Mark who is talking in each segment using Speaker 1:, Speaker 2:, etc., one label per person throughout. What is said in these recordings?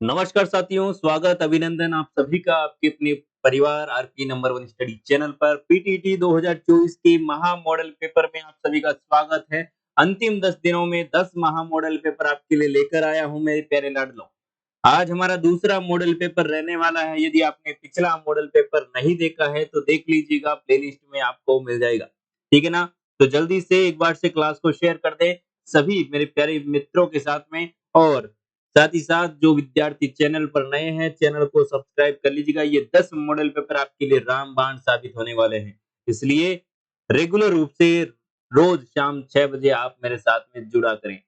Speaker 1: नमस्कार साथियों, स्वागत अभिनंदन आप सभी का आपके अपने परिवार RP number one study channel पर पीटीटी 2024 के महा मॉडल पेपर में आप सभी का स्वागत है। अंतिम 10 दिनों में 10 महा मॉडल पेपर आपके लिए लेकर आया हूं मेरे प्यारे लाडलो। आज हमारा दूसरा मॉडल पेपर रहने वाला है। यदि आपने पिछला मॉडल पेपर नहीं देखा है तो देख लीजिएगा, प्लेलिस्ट में आपको मिल जाएगा। ठीक है ना? तो जल्दी से एक बार से क्लास को शेयर कर दे सभी मेरे प्यारे मित्रों के साथ में, और साथ ही साथ जो विद्यार्थी चैनल पर नए हैं, चैनल को सब्सक्राइब कर लीजिएगा। ये 10 मॉडल पेपर आपके लिए रामबाण साबित होने वाले हैं। इसलिए रेगुलर रूप से रोज शाम 6 बजे आप मेरे साथ में जुड़ा करें।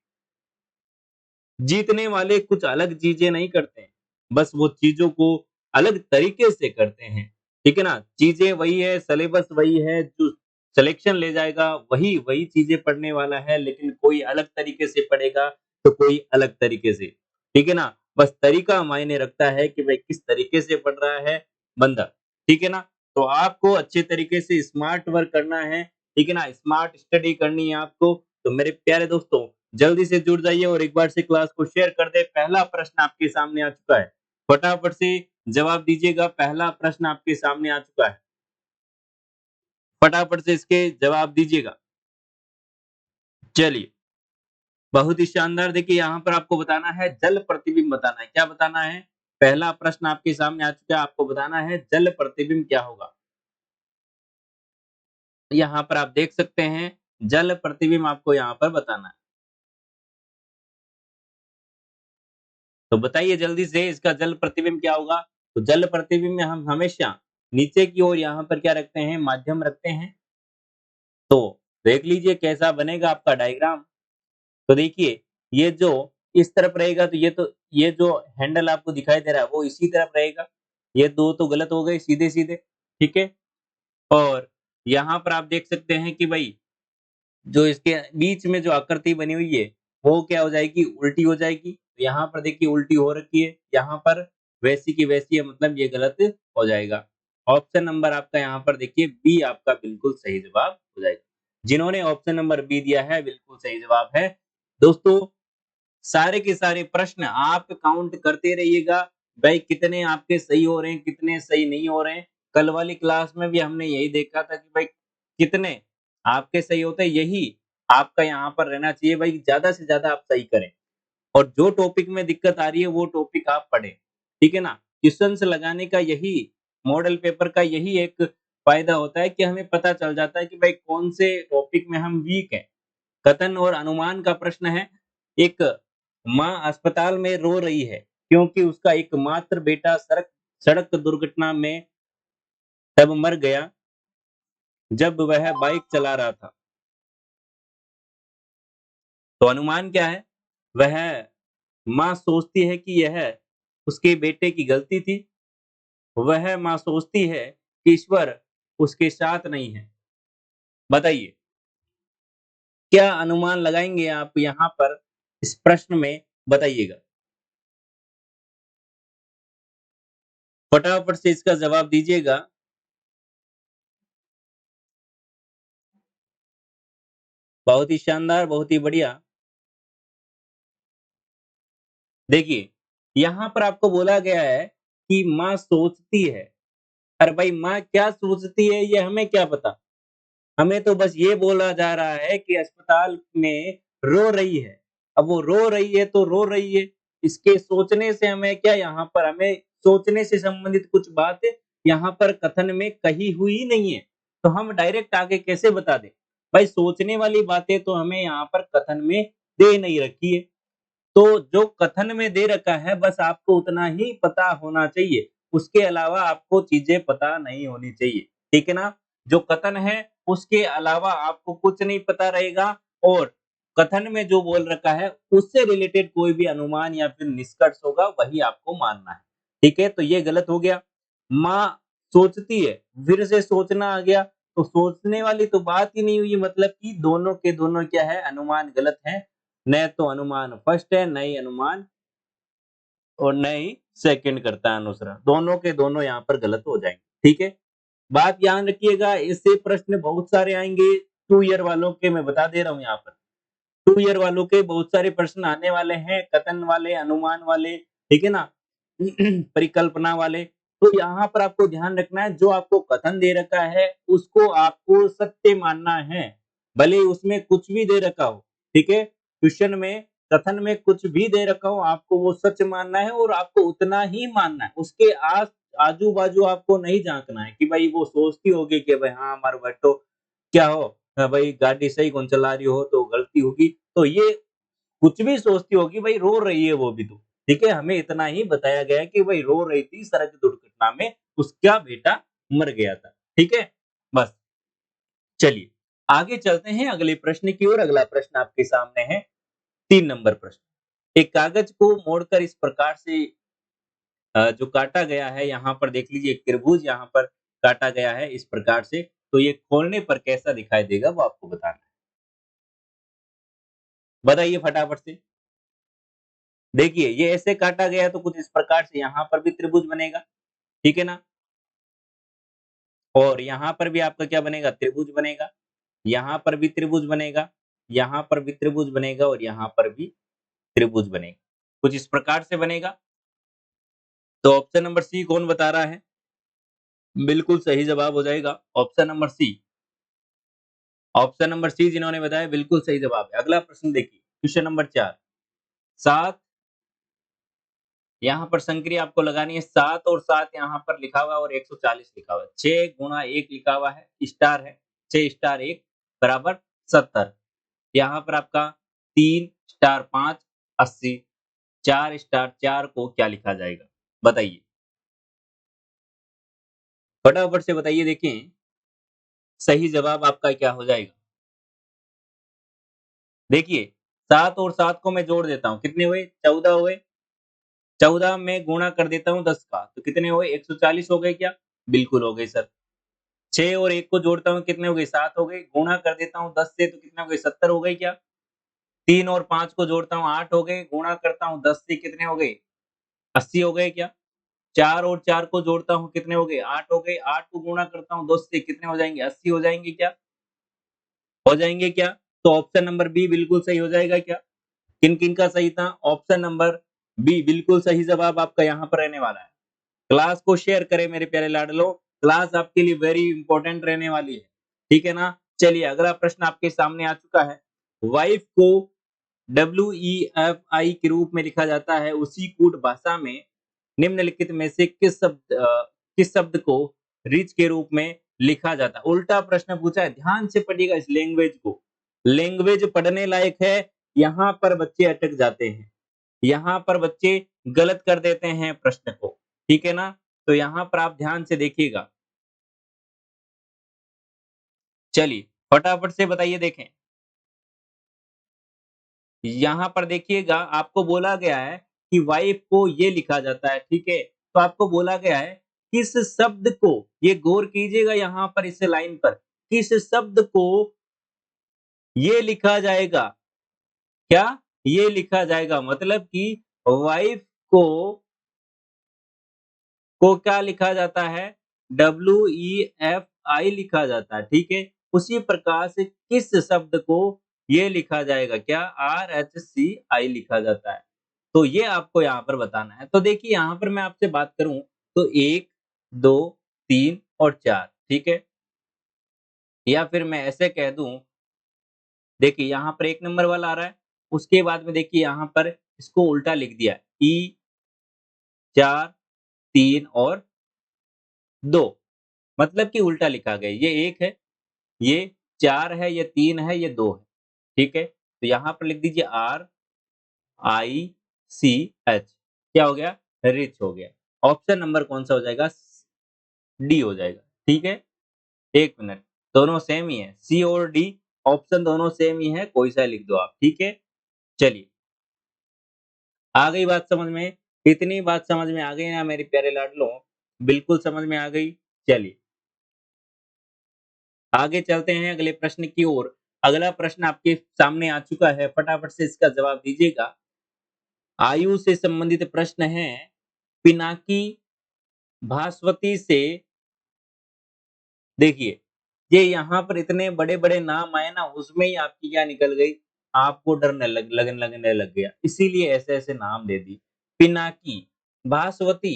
Speaker 1: जीतने वाले कुछ अलग चीजें नहीं करते हैं, बस वो चीजों को अलग तरीके से करते हैं। ठीक है ना? चीजें वही है, सिलेबस वही है, जो सिलेक्शन ले जाएगा वही वही चीजें पढ़ने वाला है, लेकिन कोई अलग तरीके से पढ़ेगा तो कोई अलग तरीके से। ठीक है ना? बस तरीका मायने रखता है कि भाई किस तरीके से पढ़ रहा है बंदा। ठीक है ना? तो आपको अच्छे तरीके से स्मार्ट वर्क करना है। ठीक है ना? स्मार्ट स्टडी करनी है आपको। तो मेरे प्यारे दोस्तों, जल्दी से जुड़ जाइए और एक बार से क्लास को शेयर कर दें। पहला प्रश्न आपके सामने आ चुका है। फटाफट से जवाब दीजिएगा। पहला प्रश्न आपके सामने आ चुका है। फटाफट से इसके जवाब दीजिएगा। चलिए, बहुत ही शानदार। देखिए यहाँ पर आपको बताना है जल प्रतिबिंब बताना है। क्या बताना है? पहला प्रश्न आपके सामने आ चुका है। आपको बताना है जल प्रतिबिंब क्या होगा। यहाँ पर आप देख सकते हैं, जल प्रतिबिंब आपको यहाँ पर बताना है। तो बताइए जल्दी से, इसका जल प्रतिबिंब क्या होगा? तो जल प्रतिबिंब में हम हमेशा नीचे की ओर यहाँ पर क्या रखते हैं? माध्यम रखते हैं। तो देख लीजिए कैसा बनेगा आपका डायग्राम। तो देखिए, ये जो इस तरफ रहेगा तो ये जो हैंडल आपको दिखाई दे रहा है वो इसी तरफ रहेगा। ये 2 तो गलत हो गए सीधे-सीधे, ठीक है? और यहाँ पर आप देख सकते हैं कि भई जो इसके बीच में जो आकृति बनी हुई है, वो क्या हो जाएगी? उल्टी हो जाएगी। तो यहाँ पर देखिए उल्टी हो रखी है, यहाँ पर वैसी की वैसी है, मतलब ये गलत हो जाएगा। ऑप्शन नंबर आपका यहाँ पर देखिए बी आपका बिल्कुल सही जवाब हो जाएगा। जिन्होंने ऑप्शन नंबर बी दिया है बिल्कुल सही जवाब है। दोस्तों, सारे के सारे प्रश्न आप काउंट करते रहिएगा, भाई कितने आपके सही हो रहे हैं, कितने सही नहीं हो रहे हैं। कल वाली क्लास में भी हमने यही देखा था कि भाई कितने आपके सही होते हैं, यही आपका यहाँ पर रहना चाहिए भाई, ज़्यादा से ज़्यादा आप सही करें। और जो टॉपिक में दिक्कत आ रही है वो टॉपिक आप पढ़ें, ठीक है ना? क्वेश्चन्स लगाने का यही, मॉडल पेपर का यही एक फ़ायदा होता है कि हमें पता चल जाता है कि भाई कौन से टॉपिक में हम वीक हैं। कथन और अनुमान का प्रश्न है। एक माँ अस्पताल में रो रही है क्योंकि उसका एकमात्र बेटा सड़क सड़क दुर्घटना में तब मर गया जब वह बाइक चला रहा था। तो अनुमान क्या है? वह माँ सोचती है कि यह उसके बेटे की गलती थी। वह माँ सोचती है कि ईश्वर उसके साथ नहीं है। बताइए, क्या अनुमान लगाएँगे आप यहाँ पर इस प्रश्न में? बताइएगा। फटाफट से इसका जवाब दीजिएगा। बहुत ही शानदार, बहुत ही बढ़िया। देखिए, यहाँ पर आपको बोला गया है कि माँ सोचती है। अरे भाई, माँ क्या सोचती है ये हमें क्या पता? हमें तो बस ये बोला जा रहा है कि अस्पताल में रो रही है। अब वो रो रही है तो रो रही है। इसके सोचने से हमें क्या, यहाँ पर हमें सोचने से संबंधित कुछ बात यहाँ पर कथन में कही हुई नहीं है। तो हम डायरेक्ट आगे कैसे बता दें? भाई सोचने वाली बातें तो हमें यहाँ पर कथन में दे नहीं रखी है। तो जो कथन में दे रखा है बस आपको उतना ही पता होना चाहिए। उसके अलावा आपको चीज़ें पता नहीं होनी चाहिए। ठीक है ना? जो कथन है उसके अलावा आपको कुछ नहीं पता रहेगा, और कथन में जो बोल रखा है उससे रिलेटेड कोई भी अनुमान या फिर निष्कर्ष होगा वही आपको मानना है। ठीक है? तो ये गलत हो गया। माँ सोचती है, फिर से सोचना आ गया, तो सोचने वाली तो बात ही नहीं हुई, मतलब कि दोनों के दोनों क्या है, अनुमान गलत हैं। न तो अनुमान फर्स्ट है, न ही अनुमान और न ही सेकंड करता है अनुसरण। दोनों के दोनों यहाँ पर गलत हो जाएँगे, ठीक है? बात ध्यान रखिएगा, इससे प्रश्न बहुत सारे आएँगे। 2 ईयर वालों के मैं बता दे रहा हूँ यहाँ पर। 2 ईयर वालों के बहुत सारे प्रश्न आने वाले हैं, कथन वाले, अनुमान वाले, ठीक है ना? परिकल्पना वाले। तो यहाँ पर आपको ध्यान रखना है, जो आपको कथन दे रखा है उसको आपको सत्य मानना है, भले ही उसमें कुछ भी दे रखा हो, ठीक है? क्वेश्चन में कथन में कुछ भी दे रखा हो, आपको वो सच मानना है और आपको उतना ही मानना है। उसके आस आजू-बाजू आपको नहीं झाँकना है कि भाई वो सोचती होगी कि भाई हाँ, हमारा बेटो क्या हो भाई गाड़ी सही कौन चला रही हो तो गलती होगी। तो ये कुछ भी सोचती होगी भाई रो रही है वो भी तो, ठीक है? हमें इतना ही बताया गया है कि भाई रो रही थी सड़क दुर्घटना में, उसका बेटा मर गया था, ठीक है? बस, चलिए आगे चलते हैं अगले प्रश्न की ओर। अगला प्रश्न आपके सामने है 3 नंबर प्रश्न। एक कागज को मोड़कर इस प्रकार से जो काटा गया है यहाँ पर देख लीजिए एक त्रिभुज यहाँ पर काटा गया है इस प्रकार से, तो ये खोलने पर कैसा दिखाई देगा वो आपको बताना है। बताइए फटाफट से। देखिए ये ऐसे काटा गया है तो कुछ इस प्रकार से यहाँ पर भी त्रिभुज बनेगा, ठीक है ना? और यहाँ पर भी आपका क्या बनेगा? त्रिभुज बनेगा। यहाँ पर भी त्रिभुज बनेगा, यहाँ पर भी त्रिभुज बनेगा और यहाँ पर भी त्रिभुज बनेगा। कुछ इस प्रकार से बनेगा। तो ऑप्शन नंबर सी कौन बता रहा है? बिल्कुल सही जवाब हो जाएगा option number c. Option number c जिन्होंने बताया बिल्कुल सही जवाब है। अगला प्रश्न देखिए, क्वेश्चन नंबर 4 7 यहाँ पर संक्रिया आपको लगानी है 7 और 7 यहाँ पर लिखा हुआ है और 140 लिखा हुआ है। 6 गुणा 1 लिखा हुआ है, स्टार है। 6 स्टार 1 बराबर 70। यहाँ पर आपका 3 स्टार 5 80 4 स्टार 4 को क्या लिखा जाएगा? बताइए। फटाफट से बताइए देखें, सही जवाब आपका क्या हो जाएगा? देखिए 7 और 7 को मैं जोड़ देता हूँ, कितने हुए? 14 हुए। 14 में गुणा कर देता हूँ 10 का, तो कितने हुए? 140 हो गए क्या? बिल्कुल हो गए सर। 6 और 1 को जोड़ता हूँ कितने हो गए? 7 हो गए। गुणा कर देता हूँ 10 से तो कितने हो गए? 70 हो गए क्या? 3 और 5 को जोड़ता हूँ 8 हो गए। गुणा करता हूँ 10 से कितने हो गए? 80 हो गए क्या? 4 और 4 को जोड़ता हूँ कितने हो गए? 8 हो गए। 8 को गुणा करता हूँ 10 से कितने हो जाएँगे? 80 हो जाएँगे क्या? हो जाएँगे क्या? तो ऑप्शन नंबर बी बिल्कुल सही हो जाएगा क्या? किन-किन का सही था? ऑप्शन नंबर बी बिल्कुल सही जवाब आपका यहाँ पर रहने वाला है। क्लास को शेयर करें मेरे प्यारे लाडलो, क्लास आपके लिए वेरी इंपॉर्टेंट रहने वाली है। ठीक है ना? चलिए अगला प्रश्न आपके सामने आ चुका है। वाइफ को WEFI के रूप में लिखा जाता है, उसी कूट भाषा में निम्नलिखित में से किस शब्द को रिच के रूप में लिखा जाता है? उल्टा प्रश्न पूछा है, ध्यान से पढ़िएगा इस लैंग्वेज को। लैंग्वेज पढ़ने लायक है, यहाँ पर बच्चे अटक जाते हैं। यहाँ पर बच्चे गलत कर देते हैं प्रश्न को, ठीक है ना? तो यहाँ पर आप ध्यान से देखिएगा। चलिए, फटाफट से बताइए देखें। यहाँ पर देखिएगा आपको बोला गया है कि वाइफ को ये लिखा जाता है, ठीक है? तो आपको बोला गया है किस शब्द को ये गौर कीजिएगा यहाँ पर इस लाइन पर, किस शब्द को ये लिखा जाएगा? क्या? ये लिखा जाएगा मतलब कि वाइफ को क्या लिखा जाता है? WEFI लिखा जाता है, ठीक है? उसी प्रकार से किस शब्द को ये लिखा जाएगा क्या? RHCI लिखा जाता है। तो ये आपको यहाँ पर बताना है। तो देखिए यहाँ पर मैं आपसे बात करूँ तो 1, 2, 3 और 4 ठीक है? या फिर मैं ऐसे कह दूँ देखिए यहाँ पर 1 नंबर वाला आ रहा है, उसके बाद में देखिए यहाँ पर इसको उल्टा लिख दिया है। E 4, 3 और 2 मतलब कि उल्टा लिखा गया। ये 1 है, ये 4 है, ये 3 है, ये 2 है। ठीक है? तो यहाँ पर लिख दीजिए RICH क्या हो गया? रिच हो गया। ऑप्शन नंबर कौन-सा हो जाएगा? डी हो जाएगा। ठीक है? 1 मिनट, दोनों सेम ही है। सी और डी ऑप्शन दोनों सेम ही है, कोई सा लिख दो आप। ठीक है? चलिए, आ गई बात समझ में? इतनी बात समझ में आ गई ना मेरे प्यारे लाडलों? बिल्कुल समझ में आ गई? चलिए। आगे चलते हैं अगले प्रश्न की ओर। अगला प्रश्न आपके सामने आ चुका है, फटाफट से इसका जवाब दीजिएगा। आयु से संबंधित प्रश्न है, पिनाकी भास्वती से देखिए, ये यहाँ पर इतने बड़े-बड़े नाम आए ना, उसमें ही आपकी क्या निकल गई, आपको डर लगने लग गया, इसीलिए ऐसे-ऐसे नाम दे दिए। पिनाकी, भास्वती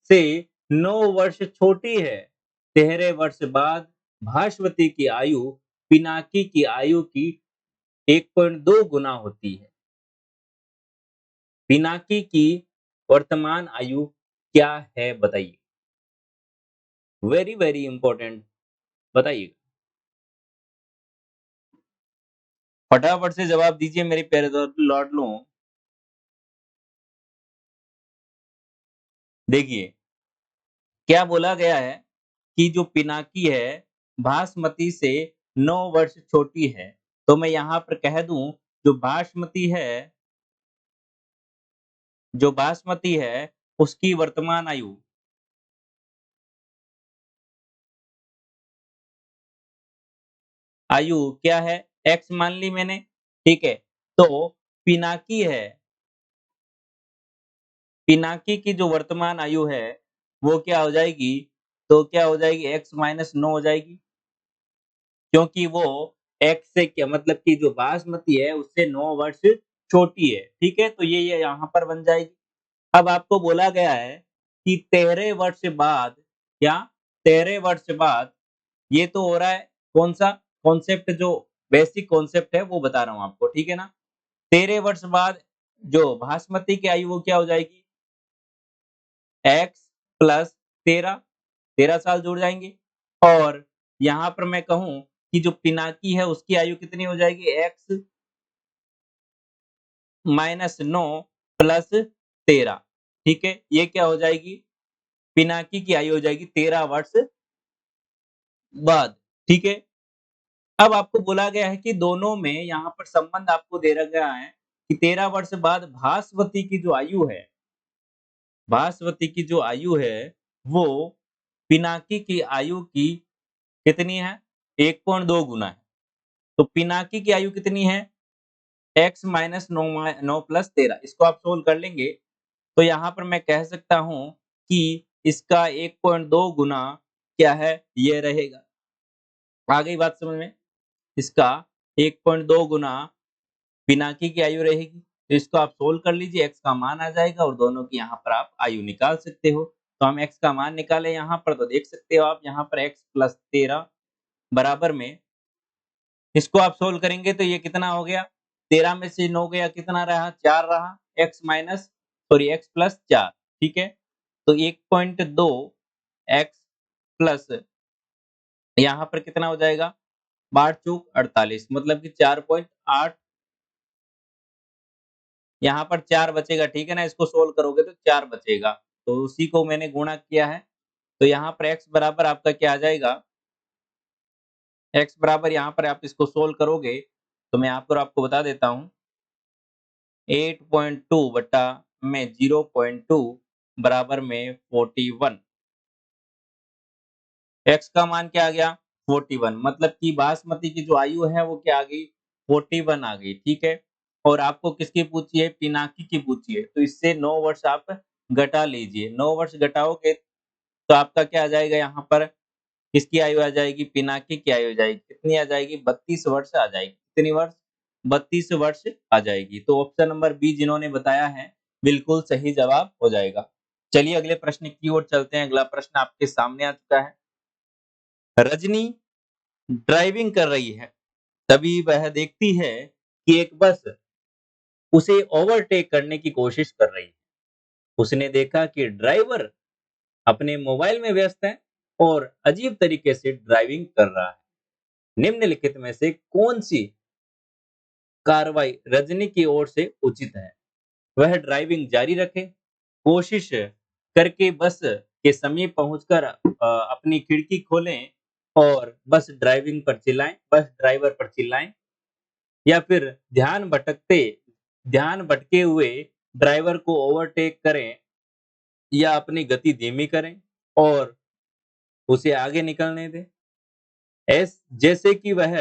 Speaker 1: से 9 वर्ष छोटी है, 13 वर्ष बाद भास्वती की आयु पिनाकी की आयु की 1.2 गुना होती है। पिनाकी की वर्तमान आयु क्या है बताइए? वेरी वेरी इंपॉर्टेंट, बताइए। फटाफट से जवाब दीजिए मेरे प्यारे लाडलों। देखिए, क्या बोला गया है कि जो पिनाकी है, बासमती से 9 वर्ष छोटी है। तो मैं यहाँ पर कह दूँ, जो बासमती है जो बासमती है, उसकी वर्तमान आयु आयु क्या है? एक्स मान ली मैंने, ठीक है? तो पिनाकी है, पिनाकी की जो वर्तमान आयु है, वो क्या हो जाएगी? तो क्या हो जाएगी? एक्स माइनस 9 हो जाएगी। क्योंकि वो एक्स से क्या मतलब कि जो बासमती है उससे 9 वर्ष छोटी है, ठीक है? तो ये यहाँ पर बन जाएगी। अब आपको बोला गया है कि 13 वर्ष बाद क्या? 13 वर्ष बाद ये तो हो रहा है कौन-सा? कॉन्सेप्ट जो बेसिक कॉन्सेप्ट है वो बता रहा हूँ आपको, ठीक है ना? 13 वर्ष बाद जो बासमती की आयु वो क्या हो जाएगी? एक्स प्लस 13, 13 साल जुड़ जाएँगे और यहाँ पर मैं कहूँ कि जो पिनाकी है उसकी आयु कितनी हो जाएगी? एक्स माइनस 9 प्लस 13, ठीक है? ये क्या हो जाएगी? पिनाकी की आयु हो जाएगी 13 वर्ष बाद, ठीक है? अब आपको बोला गया है कि दोनों में यहाँ पर संबंध आपको दे रखा गया है कि 13 वर्ष बाद भास्वती की जो आयु है, भास्वती की जो आयु है, वो पिनाकी की आयु की कितनी है? 1.2 गुना है। तो पिनाकी की आयु कितनी है? एक्स माइनस 9 प्लस 13, इसको आप सोल्व कर लेंगे, तो यहाँ पर मैं कह सकता हूँ कि इसका 1.2 गुना क्या है? ये रहेगा। आ गई बात समझ में? इसका 1.2 गुना पिनाकी की आयु रहेगी। तो इसको आप सोल्व कर लीजिए, एक्स का मान आ जाएगा और दोनों की यहाँ पर आप आयु निकाल सकते हो। तो हम एक्स का मान निकालें यहाँ पर, तो देख सकते हो आप यहाँ पर एक्स प्लस 13 बराबर में, इसको आप सोल्व करेंगे तो ये कितना हो गया? 13 में से 9 गया, कितना रहा? 4 रहा। X minus sorry x plus 4, ठीक है? तो 1.2 एक्स प्लस यहाँ पर कितना हो जाएगा? 8 चौक 48, मतलब कि 4.8, यहाँ पर 4 बचेगा, ठीक है ना? इसको सोल्व करोगे तो 4 बचेगा। तो उसी को मैंने गुणा किया है। तो यहाँ पर x बराबर आपका क्या आ जाएगा? x बराबर यहाँ पर आप इसको सोल्व करोगे, तो मैं यहाँ पर आपको बता देता हूँ, 8.2 बटा में 0.2 बराबर में 41। x का मान क्या आ गया? 41, मतलब कि बासमती की जो आयु है वो क्या आ गई? 41 आ गई, ठीक है? और आपको किसकी पूछी है? पिनाकी की पूछी है, तो इससे 9 वर्ष आप घटा लीजिए। 9 वर्ष घटाओगे तो आपका क्या आ जाएगा यहाँ पर? किसकी आयु आ जाएगी? पिनाकी की आयु आ जाएगी। कितनी आ जाएगी? 32 वर्ष आ जाएगी। कितनी वर्ष? 32 वर्ष आ जाएगी। तो ऑप्शन नंबर बी जिन्होंने बताया है, बिल्कुल सही जवाब हो जाएगा। चलिए अगले प्रश्न की ओर चलते हैं। अगला प्रश्न आपके सामने आ चुका है। रजनी ड्राइविंग कर रही है, तभी वह देखती है कि एक बस उसे ओवरटेक करने की कोशिश कर रही है। उसने देखा कि ड्राइवर अपने मोबाइल में व्यस्त है और अजीब तरीके से ड्राइविंग कर रहा है। निम्नलिखित में से कौन-सी कार्रवाई रजनी की ओर से उचित है? वह ड्राइविंग जारी रखे, कोशिश करके बस के समीप पहुंचकर अपनी खिड़की खोलें और बस बस ड्राइवर पर चिल्लाएं, या फिर ध्यान भटके हुए ड्राइवर को ओवरटेक करें या अपनी गति धीमी करें और उसे आगे निकलने दें। जैसे कि वह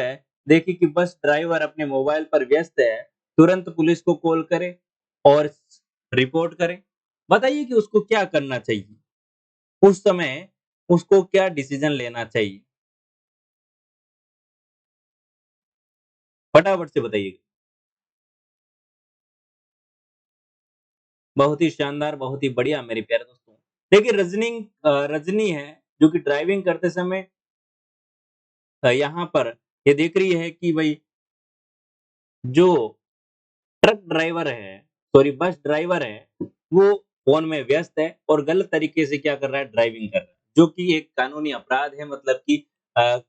Speaker 1: देखे कि बस ड्राइवर अपने मोबाइल पर व्यस्त है, तुरंत पुलिस को कॉल करे और रिपोर्ट करे। बताइए कि उसको क्या करना चाहिए? उस समय उसको क्या डिसीजन लेना चाहिए? फटाफट से बताइए। बहुत ही शानदार, बहुत ही बढ़िया मेरे प्यारे दोस्तों। देखिए रजनी है जो कि ड्राइविंग करते समय यहाँ पर ये देख रही है कि भई जो ट्रक ड्राइवर है, सॉरी बस ड्राइवर है, वो फ़ोन में व्यस्त है और गलत तरीके से क्या कर रहा है, ड्राइविंग कर रहा है, जो कि एक कानूनी अपराध है मतलब कि अ,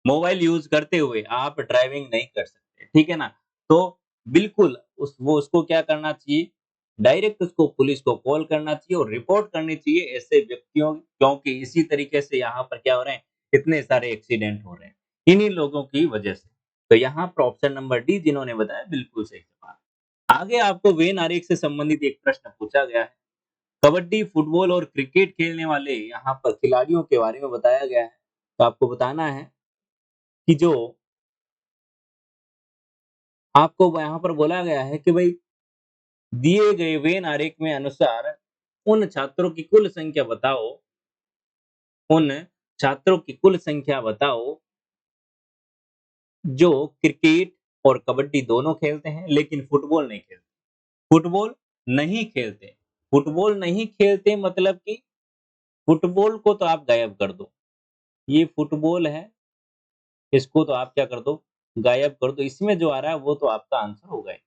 Speaker 1: मोबाइल यूज़ करते हुए आप ड्राइविंग नहीं कर सकते, ठीक है ना? तो बिल्कुल उसको क्या करना चाहिए, डायरेक्ट उसको पुलिस को कॉल करना चाहिए और रिपोर्ट करनी चाहिए ऐसे व्यक्तियों क्योंकि इसी तरीके से यहाँ पर क्या हो रहे हैं, इतने सारे एक्सीडेंट हो रहे हैं, इन्हीं लोगों की वजह से। तो यहाँ पर ऑप्शन नंबर डी जिन्होंने बताया बिल्कुल सही जवाब। आगे आपको वेन आरेख से संबंधित एक प्रश्न पूछा गया है। कबड्डी, फुटबॉल और क्रिकेट खेलने वाले यहाँ पर खिलाड़ियों के बारे में बताया गया है। तो आपको बताना है कि जो आपको यहाँ पर बोला गया है कि भई दिए गए वेन आरेख में अनुसार उन छात्रों की कुल संख्या बताओ उन छात्रों की कुल संख्या बताओ जो क्रिकेट और कबड्डी दोनों खेलते हैं लेकिन फुटबॉल नहीं खेलते। फुटबॉल नहीं खेलते। फुटबॉल नहीं खेलते मतलब कि फुटबॉल को तो आप गायब कर दो। ये फुटबॉल है, इसको तो आप क्या कर दो, गायब कर दो। इसमें जो आ रहा है वो तो आपका आंसर होगा ही।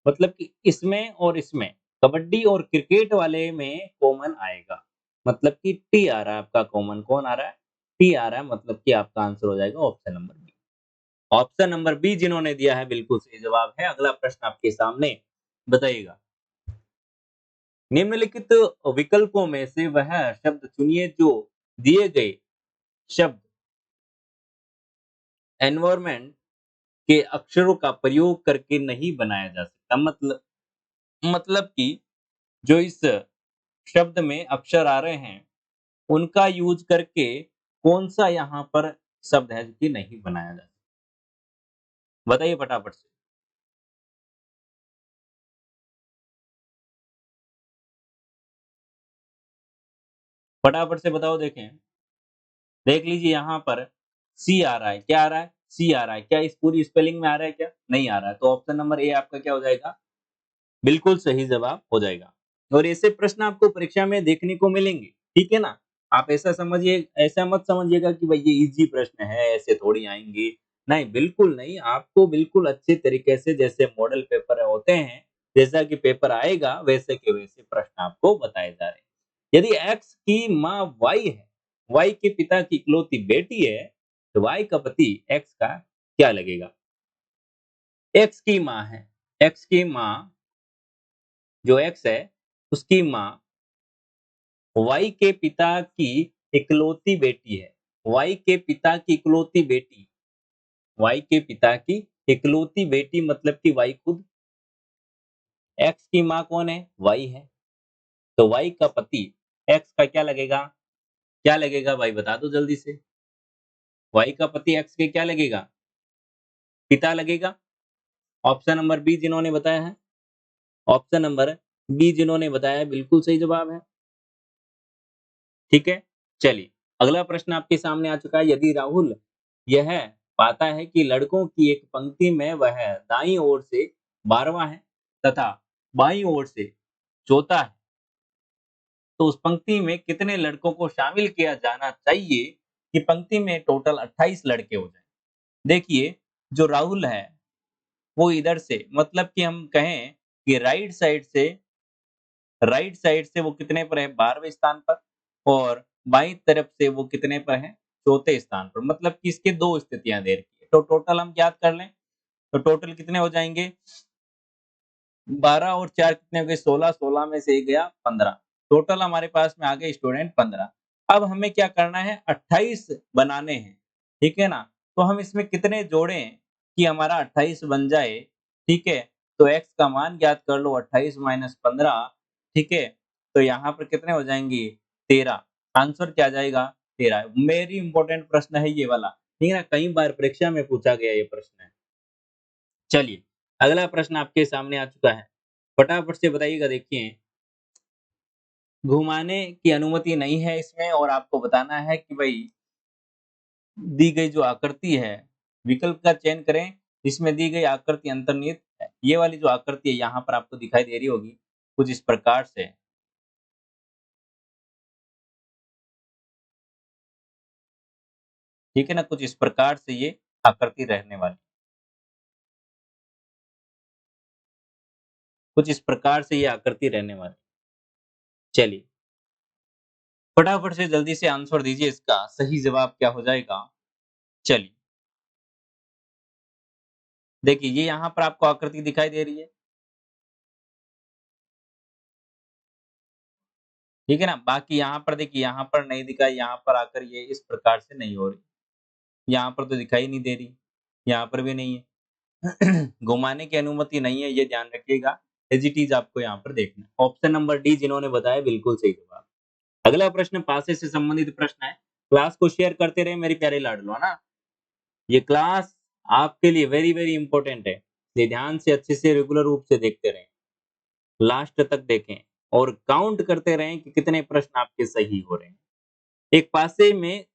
Speaker 1: मतलब कि इसमें और इसमें, कबड्डी और क्रिकेट वाले में कॉमन आएगा। मतलब कि टी आ रहा है आपका कॉमन, कौन आ रहा है? टी आ रहा है मतलब कि आपका आंसर हो जाएगा option number B. Option number B जिन्होंने दिया है बिल्कुल सही जवाब है। अगला प्रश्न आपके सामने, बताइएगा। निम्नलिखित विकल्पों में से वह शब्द चुनिए जो दिए गए शब्द एनवायरनमेंट के अक्षरों का प्रयोग करके नहीं बनाया जा सकता। मतलब कि जो इस शब्द में अक्षर आ रहे हैं, उनका यूज़ करके कौन-सा यहाँ पर शब्द है जो कि नहीं बनाया जा सकता? बताइए फटाफट से। फटाफट से बताओ देखें। देख लीजिए यहाँ पर सी आ रहा है, क्या आ रहा है? सी आ रहा है। क्या इस पूरी स्पेलिंग में आ रहा है क्या? नहीं आ रहा है। तो ऑप्शन नंबर ए आपका क्या हो जाएगा? बिल्कुल सही जवाब हो जाएगा। और ऐसे प्रश्न आपको परीक्षा में देखने को मिलेंगे, ठीक है ना? आप ऐसा मत समझिएगा कि भाई ये ईज़ी प्रश्न है, ऐसे थोड़ी आएँगे। नहीं, बिल्कुल नहीं, आपको बिल्कुल अच्छे तरीके से जैसे मॉडल पेपर होते हैं, जैसा कि पेपर आएगा वैसे के वैसे प्रश्न आपको बताए जा रहे हैं। यदि एक्स की माँ वाई है, वाई के पिता की इकलौती बेटी है, तो वाई का पति एक्स का क्या लगेगा? एक्स की माँ है, एक्स की माँ जो एक्स है, उसकी माँ वाई के पिता की इकलौती बेटी है। वाई के पिता की इकलौती बेटी, वाई के पिता की इकलौती बेटी मतलब कि वाई खुद, एक्स की माँ कौन है? वाई है। तो वाई का पति एक्स का क्या लगेगा? क्या लगेगा भाई बता दो जल्दी से? वाई का पति एक्स के क्या लगेगा? पिता लगेगा। ऑप्शन नंबर बी जिन्होंने बताया है, ऑप्शन नंबर बी जिन्होंने बताया है बिल्कुल सही जवाब है। ठीक है? चलिए, अगला प्रश्न आपके सामने आ चुका है। यदि राहुल यह पाता है कि लड़कों की एक पंक्ति में वह दाईं ओर से 12वां है तथा बाईं ओर से चौथा है, तो उस पंक्ति में कितने लड़कों को शामिल किया जाना चाहिए कि पंक्ति में टोटल 28 लड़के हो जाएँ? देखिए, जो राहुल है, वो इधर से मतलब कि हम कहें कि राइट साइड से वो कितने पर है? 12वें स्थान पर और बाईं तरफ से वो कितने पर है? चौथे स्थान पर। मतलब कि इसकी 2 स्थितियाँ दे रखी है। तो टोटल हम ज्ञात कर लें, तो टोटल कितने हो जाएँगे? 12 और 4 कितने हो गए? 16, 16 में से 1 गया 15। टोटल हमारे पास में आ गए स्टूडेंट 15। अब हमें क्या करना है? 28 बनाने हैं, ठीक है ना? तो हम इसमें कितने जोड़ें कि हमारा 28 बन जाए, ठीक है? तो x का मान ज्ञात कर लो 28 माइनस 15, ठीक है? तो यहाँ पर कितने हो जाएँगे? 13। आंसर क्या आ जाएगा? 13। वेरी इंपोर्टेंट प्रश्न है ये वाला, ठीक है ना? कई बार परीक्षा में पूछा गया ये प्रश्न है। चलिए, अगला प्रश्न आपके सामने आ चुका है। फटाफट से बताइएगा देखिए, घुमाने की अनुमति नहीं है इसमें और आपको बताना है कि भई दी गई जो आकृति है, विकल्प का चयन करें, इसमें दी गई आकृति अंतर्निहित है। ये वाली जो आकृति है यहाँ पर आपको दिखाई दे रही होगी, कुछ इस प्रकार से ठीक है ना, कुछ इस प्रकार से ये आकृति रहने वाली, कुछ इस प्रकार से ये आकृति रहने वाली। चलिए, फटाफट से जल्दी से आंसर दीजिए इसका सही जवाब क्या हो जाएगा? चलिए, देखिए ये यहाँ पर आपको आकृति दिखाई दे रही है, ठीक है ना? बाकी यहाँ पर देखिए, यहाँ पर नहीं दिखाई, यहाँ पर आकर ये इस प्रकार से नहीं हो रही। यहाँ पर तो दिखाई नहीं दे रही, यहाँ पर भी नहीं है। घुमाने की अनुमति नहीं है, ये ध्यान रखिएगा। एज़ इट इज़ आपको यहाँ पर देखना है। ऑप्शन नंबर डी जिन्होंने बताया बिल्कुल सही जवाब। अगला प्रश्न पासे से संबंधित प्रश्न है। क्लास को शेयर करते रहे मेरे प्यारे लाडलो, है ना? ये क्लास आपके लिए वेरी वेरी इंपॉर्टेंट है। ये ध्यान से अच्छे से रेगुलर रूप से देखते रहें। लास्ट तक देखें और काउंट करते रहें कि कितने प्रश्न आपके सही हो रहे हैं। एक पासे में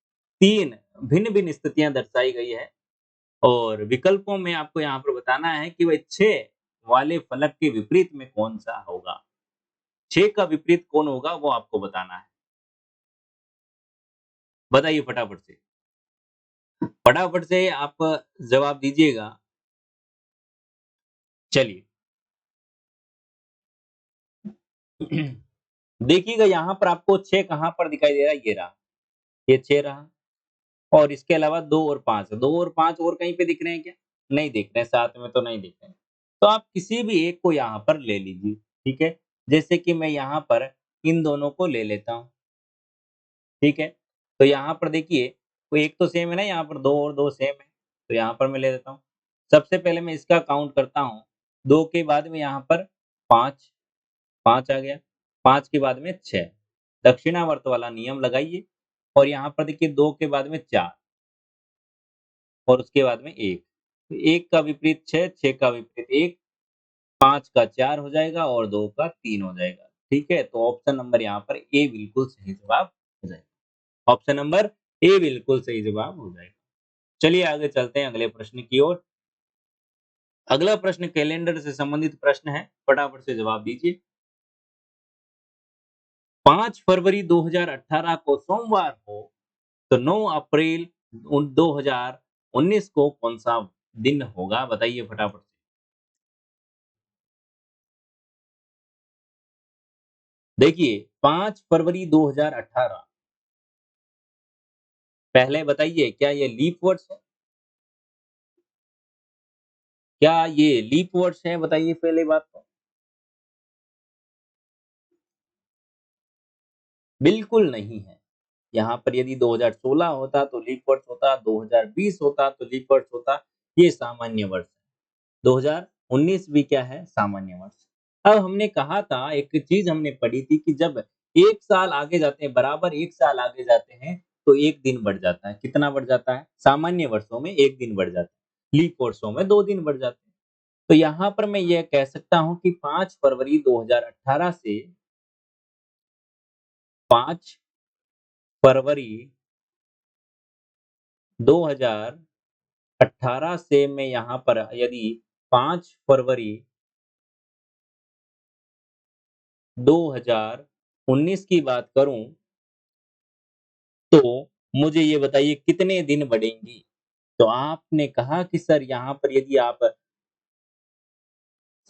Speaker 1: 3 भिन्न-भिन्न स्थितियाँ दर्शाई गई है और विकल्पों में आपको यहाँ पर बताना है कि वह 6 वाले फलक के विपरीत में कौन-सा होगा। 6 का विपरीत कौन होगा वो आपको बताना है। बताइए फटाफट से। फटाफट से आप जवाब दीजिएगा। चलिए। देखिएगा यहाँ पर आपको 6 कहाँ पर दिखाई दे रहा है, ये रहा। ये 6 रहा और इसके अलावा 2 और 5 है। 2 और 5 और कहीं पे दिख रहे हैं क्या? नहीं दिख रहे हैं, साथ में तो नहीं दिख रहे हैं। तो आप किसी भी एक को यहाँ पर ले लीजिए, ठीक है? जैसे कि मैं यहाँ पर इन दोनों को ले लेता हूँ, ठीक है? तो यहाँ पर देखिए, तो एक तो सेम है ना, यहाँ पर 2 और 2 सेम है, तो यहाँ पर मैं ले लेता हूँ। सबसे पहले मैं इसका काउंट करता हूँ, 2 के बाद में यहाँ पर 5, 5 आ गया, 5 के बाद में 6, दक्षिणावर्त वाला नियम लगाइए और यहाँ पर देखिए 2 के बाद में 4 और उसके बाद में 1। तो 1 का विपरीत 6, 6 का विपरीत 1, 5 का 4 हो जाएगा और 2 का 3 हो जाएगा, ठीक है? तो ऑप्शन नंबर यहाँ पर ए बिल्कुल सही जवाब हो जाएगा। ऑप्शन नंबर ए बिल्कुल सही जवाब हो जाएगा। चलिए आगे चलते हैं अगले प्रश्न की ओर। अगला प्रश्न कैलेंडर से संबंधित प्रश्न है, फटाफट से जवाब दीजिए। 5 फरवरी 2018 को सोमवार को तो 9 अप्रैल 2019 को कौन-सा दिन होगा? बताइए फटाफट से। देखिए 5 फरवरी 2018 पहले बताइए क्या ये लीप वर्ष है? क्या ये लीप वर्ष है? बताइए पहले बात तो। बिल्कुल नहीं है। यहाँ पर यदि 2016 होता तो लीप वर्ष होता, 2020 होता तो लीप वर्ष होता, ये सामान्य वर्ष है। 2019 भी क्या है? सामान्य वर्ष। अब हमने कहा था, एक चीज़ हमने पढ़ी थी कि जब 1 साल आगे जाते हैं, बराबर 1 साल आगे जाते हैं, तो 1 दिन बढ़ जाता है। कितना बढ़ जाता है? सामान्य वर्षों में 1 दिन बढ़ जाता है। लीप वर्षों में 2 दिन बढ़ जाते हैं। तो यहाँ पर मैं यह कह सकता हूँ कि 5 फरवरी 2018 से 5 फरवरी 2018 से मैं यहाँ पर यदि 5 फरवरी 2019 की बात करूँ, तो मुझे ये बताइए कितने दिन बढ़ेंगी? तो आपने कहा कि सर यहाँ पर यदि आप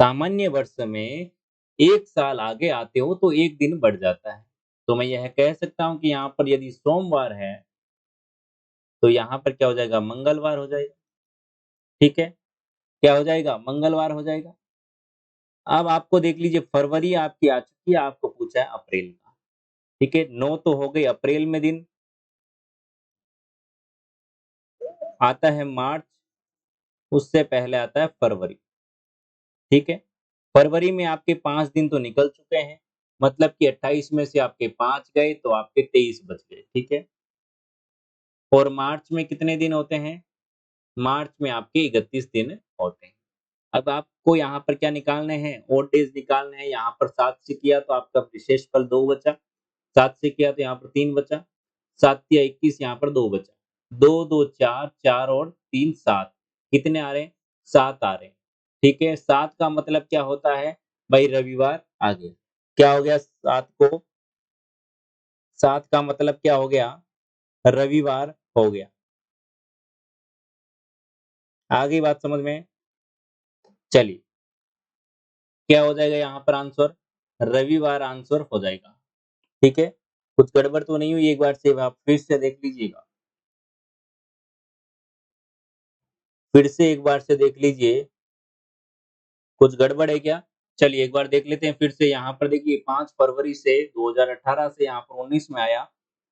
Speaker 1: सामान्य वर्ष में 1 साल आगे आते हो तो 1 दिन बढ़ जाता है। तो मैं यह कह सकता हूँ कि यहाँ पर यदि सोमवार है, तो यहाँ पर क्या हो जाएगा? मंगलवार हो जाएगा, ठीक है? क्या हो जाएगा? मंगलवार हो जाएगा। अब आपको देख लीजिए, फरवरी आपकी आ चुकी है, आपको पूछा है अप्रैल का, ठीक है? 9 तो हो गई अप्रैल में दिन, आता है मार्च, उससे पहले आता है फरवरी, ठीक है? फरवरी में आपके 5 दिन तो निकल चुके हैं, मतलब कि 28 में से आपके 5 गए तो आपके 23 बच गए, ठीक है? और मार्च में कितने दिन होते हैं? मार्च में आपके 31 दिन होते हैं। अब आपको यहाँ पर क्या निकालने हैं? ओड डेज़ निकालने हैं। यहाँ पर 7 से किया तो आपका शेषफल 2 बचा, 7 से किया तो यहाँ पर 3 बचा, 7 तिया 21 यहाँ पर 2 बचा। 2, 2 4, 4 और 3 7 कितने आ रहे हैं? 7 आ रहे हैं, ठीक है? 7 का मतलब क्या होता है? भाई रविवार आ गया। क्या हो गया 7 को? 7 का मतलब क्या हो गया? रविवार हो गया। आ गई बात समझ में? चलिए, क्या हो जाएगा यहाँ पर आंसर? रविवार आंसर हो जाएगा। ठीक है? कुछ गड़बड़ तो नहीं हुई, एक बार से आप फिर से देख लीजिएगा। फिर से एक बार से देख लीजिए, कुछ गड़बड़ है क्या? चलिए एक बार देख लेते हैं फिर से। यहाँ पर देखिए 5 फरवरी से 2018 से यहाँ पर 19 में आया,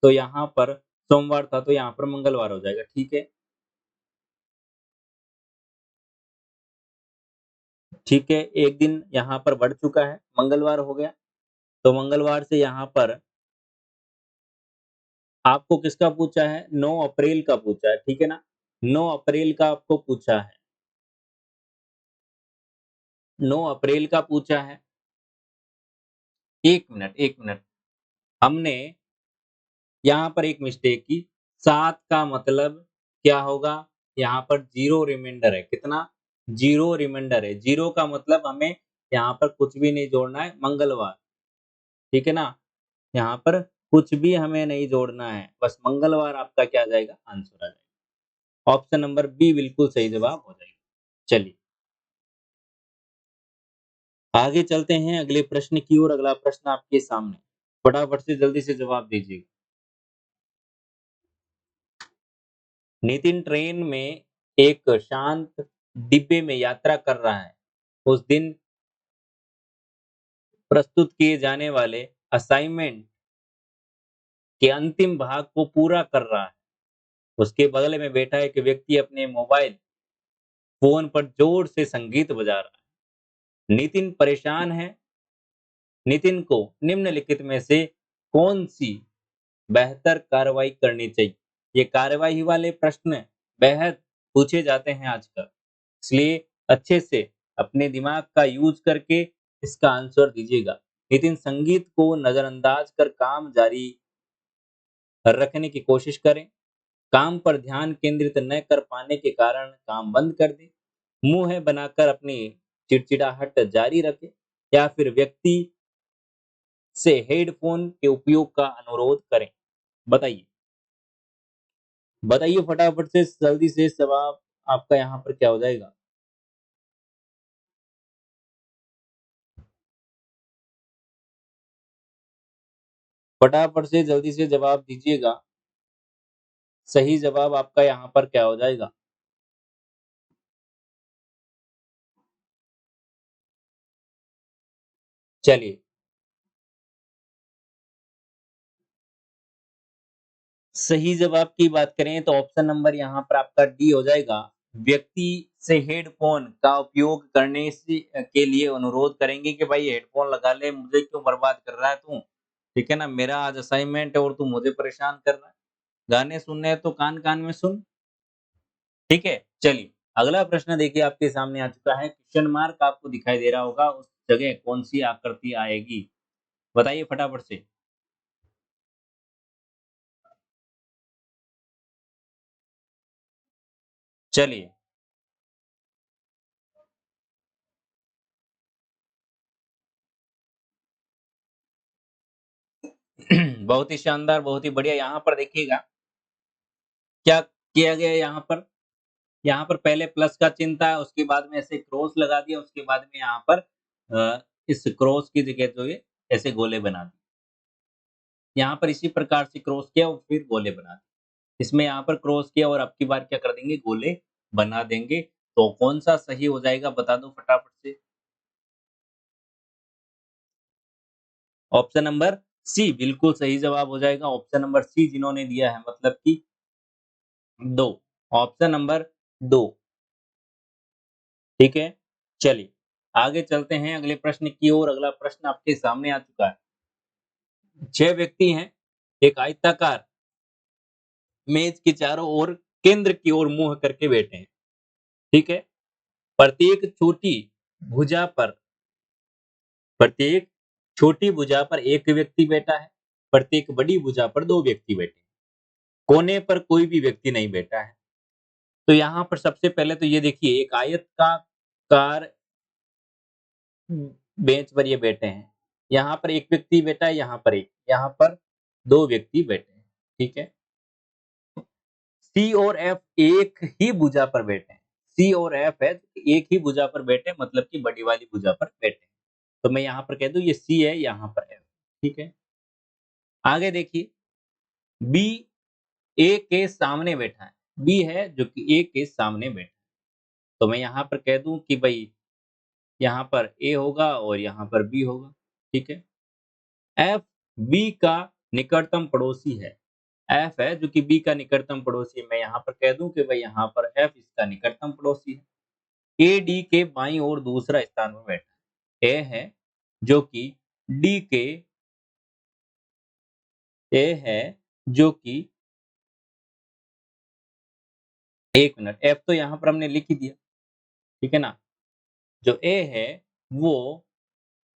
Speaker 1: तो यहाँ पर सोमवार था, तो यहाँ पर मंगलवार हो जाएगा। ठीक है? ठीक है, एक दिन यहाँ पर बढ़ चुका है, मंगलवार हो गया। तो मंगलवार से यहाँ पर आपको किसका पूछा है? 9 अप्रैल का पूछा है, ठीक है ना? 9 अप्रैल का आपको पूछा है। 9 अप्रैल का पूछा है। 1 मिनट, 1 मिनट। हमने यहाँ पर एक मिस्टेक की। 7 का मतलब क्या होगा? यहाँ पर 0 रिमाइंडर है। कितना? 0 रिमाइंडर है। 0 का मतलब हमें यहाँ पर कुछ भी नहीं जोड़ना है, मंगलवार। ठीक है ना? यहाँ पर कुछ भी हमें नहीं जोड़ना है, बस मंगलवार आपका क्या आ जाएगा? आंसर आ जाएगा। ऑप्शन नंबर बी बिल्कुल सही जवाब हो जाएगा। चलिए, आगे चलते हैं अगले प्रश्न की ओर। अगला प्रश्न आपके सामने, फटाफट से जल्दी से जवाब दीजिए। नितिन ट्रेन में एक शांत डिब्बे में यात्रा कर रहा है। उस दिन प्रस्तुत किए जाने वाले असाइनमेंट के अंतिम भाग को पूरा कर रहा है। उसके बगल में बैठा एक व्यक्ति अपने मोबाइल फोन पर जोर से संगीत बजा रहा है। नितिन परेशान है। नितिन को निम्नलिखित में से कौन सी बेहतर कार्रवाई करनी चाहिए? ये कार्रवाई वाले प्रश्न बेहद पूछे जाते हैं आजकल, इसलिए अच्छे से अपने दिमाग का यूज करके इसका आंसर दीजिएगा। नितिन संगीत को नजरअंदाज कर काम जारी रखने की कोशिश करें। काम पर ध्यान केंद्रित न कर पाने के कारण काम बंद कर दें। मुंह बनाकर अपनी चिड़चिड़ाहट जारी रखें, या फिर व्यक्ति से हेडफोन के उपयोग का अनुरोध करें। बताइए, बताइए फटाफट से, जल्दी से जवाब आपका यहाँ पर क्या हो जाएगा? फटाफट से जल्दी से जवाब दीजिएगा। सही जवाब आपका यहाँ पर क्या हो जाएगा? चलिए, सही जवाब की बात करें तो ऑप्शन नंबर यहाँ पर आपका डी हो जाएगा। व्यक्ति से हेडफोन का उपयोग करने से के लिए अनुरोध करेंगे कि भाई हेडफोन लगा ले, मुझे क्यों बर्बाद कर रहा है तू? ठीक है ना? मेरा आज असाइनमेंट है और तू मुझे परेशान कर रहा है। गाने सुनने हैं तो कान-कान में सुन। ठीक है? चलिए, अगला प्रश्न देखिए आपके सामने आ चुका है। क्वेश्चन मार्क आपको दिखाई दे रहा होगा, उस जगह कौन-सी आकृति आएगी? बताइए फटाफट से। चलिए। बहुत ही शानदार, बहुत ही बढ़िया। यहाँ पर देखिएगा, क्या किया गया है यहाँ पर? यहाँ पर पहले प्लस का चिन्ह था, उसके बाद में ऐसे क्रॉस लगा दिया, उसके बाद में यहाँ पर इस क्रॉस की जगह जो है ऐसे गोले बना दिए। यहाँ पर इसी प्रकार से क्रॉस किया और फिर गोले बना दिए। इसमें यहाँ पर क्रॉस किया और अब की बार क्या कर देंगे? गोले बना देंगे। तो कौन-सा सही हो जाएगा बता दो फटाफट से? ऑप्शन नंबर सी बिल्कुल सही जवाब हो जाएगा। ऑप्शन नंबर सी जिन्होंने दिया है मतलब कि 2, ऑप्शन नंबर 2, ठीक है? चलिए, आगे चलते हैं अगले प्रश्न की ओर। अगला प्रश्न आपके सामने आ चुका है। 6 व्यक्ति हैं, एक आयताकार मेज के चारों ओर केंद्र की ओर मुँह करके बैठे हैं, ठीक है? प्रत्येक छोटी भुजा पर प्रत्येक छोटी भुजा पर 1 व्यक्ति बैठा है, प्रत्येक बड़ी भुजा पर 2 व्यक्ति बैठे हैं। कोने पर कोई भी व्यक्ति नहीं बैठा है। तो यहाँ पर सबसे पहले तो ये देखिए, एक आयत का कार बेंच पर ये बैठे हैं। यहाँ पर एक व्यक्ति बैठा है, यहाँ पर एक, यहाँ पर 2 व्यक्ति बैठे हैं, ठीक है? सी और एफ एक ही भुजा पर बैठे हैं। सी और एफ है, एक ही भुजा पर बैठे हैं, मतलब कि बड़ी वाली भुजा पर बैठे हैं। तो मैं यहाँ पर कह दूँ ये सी है, यहाँ पर एफ, ठीक है? आगे देखिए, बी ए के सामने बैठा है। बी है जो कि ए के सामने बैठा है। तो मैं यहाँ पर कह दूँ कि भई यहाँ पर ए होगा और यहाँ पर बी होगा, ठीक है? एफ बी का निकटतम पड़ोसी है। एफ है जो कि बी का निकटतम पड़ोसी है। मैं यहाँ पर कह दूँ कि भई यहाँ पर एफ इसका निकटतम पड़ोसी है। ए डी के बाईं ओर दूसरा स्थान पर बैठा है। ए है जो कि डी के ए है जो कि 1 मिनट, एफ तो यहाँ पर हमने लिख ही दिया, ठीक है ना? जो ए है वो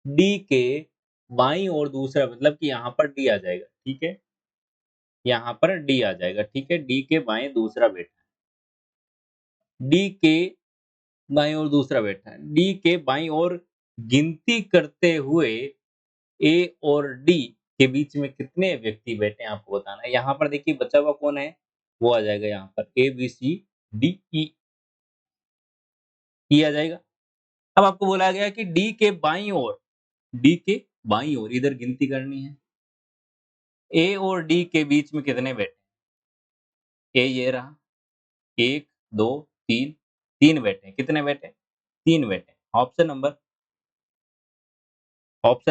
Speaker 1: डी के बाईं ओर दूसरा, मतलब कि यहाँ पर डी आ जाएगा, ठीक है? यहाँ पर डी आ जाएगा, ठीक है? डी के बाएँ दूसरा बैठा है। डी के बाईं ओर दूसरा बैठा है। डी के बाईं ओर गिनती करते हुए ए और डी के बीच में कितने व्यक्ति बैठे हैं आपको बताना है। यहाँ पर देखिए बचा हुआ कौन है? वो आ जाएगा यहाँ पर ए, बी, सी, डी, ई। ई आ जाएगा। अब आपको बोला गया है कि डी के बाईं ओर इधर गिनती करनी है। ए और डी के बीच में कितने बैठे? ए ये रहा, 1, 2, 3, 3 बैठे। कितने बैठे? 3 बैठे। ऑप्शन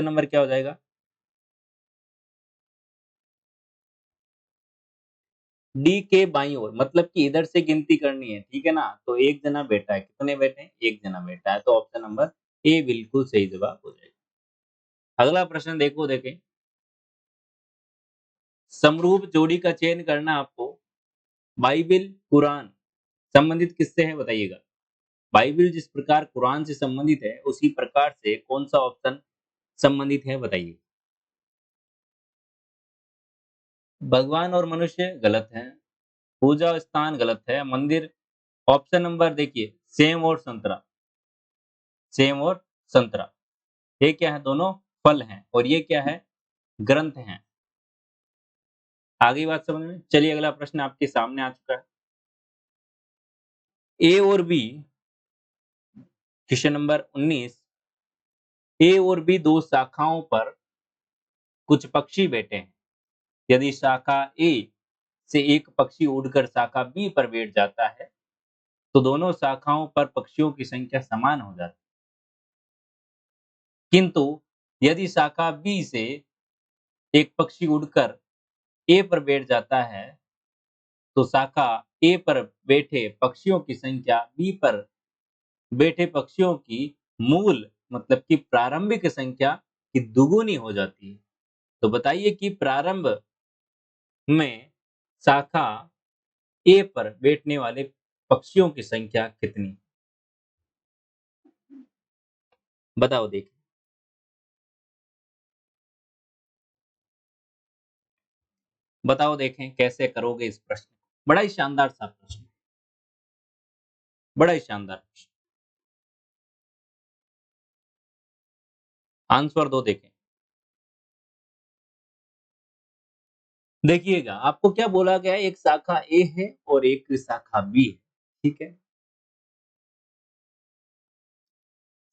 Speaker 1: नंबर क्या हो जाएगा? डी के बाईं ओर, मतलब कि इधर से गिनती करनी है, ठीक है ना? तो 1 जना बैठा है। कितने बैठे हैं? 1 जना बैठा है। तो ऑप्शन नंबर ए बिल्कुल सही जवाब हो जाएगा। अगला प्रश्न देखें। समरूप जोड़ी का चयन करना आपको। बाइबिल, कुरान संबंधित किससे है बताइएगा? बाइबिल जिस प्रकार कुरान से संबंधित है, उसी प्रकार से कौन-सा ऑप्शन संबंधित है बताइए? भगवान और मनुष्य गलत है। पूजा स्थान गलत है। मंदिर, ऑप्शन नंबर देखिए, सेब और संतरा। सेब और संतरा। ये क्या है? दोनों फल हैं और ये क्या है? ग्रंथ हैं। आ गई बात समझ में? चलिए अगला प्रश्न आपके सामने आ चुका है। ए और बी, क्वेश्चन नंबर 19। ए और बी 2 शाखाओं पर कुछ पक्षी बैठे हैं। यदि शाखा ए से एक पक्षी उड़कर शाखा बी पर बैठ जाता है, तो दोनों शाखाओं पर पक्षियों की संख्या समान हो जाती है। किंतु यदि शाखा बी से एक पक्षी उड़कर ए पर बैठ जाता है, तो शाखा ए पर बैठे पक्षियों की संख्या बी पर बैठे पक्षियों की मूल, मतलब कि प्रारंभिक संख्या की दुगुनी हो जाती है। तो बताइए कि प्रारंभ में शाखा ए पर बैठने वाले पक्षियों की संख्या कितनी? बताओ देखिए। बताओ देखें कैसे करोगे इस प्रश्न को। बड़ा ही शानदार सा प्रश्न, बड़ा ही शानदार प्रश्न। आंसर दो देखें। देखिएगा, आपको क्या बोला गया है, एक शाखा ए है और एक शाखा बी है, ठीक है?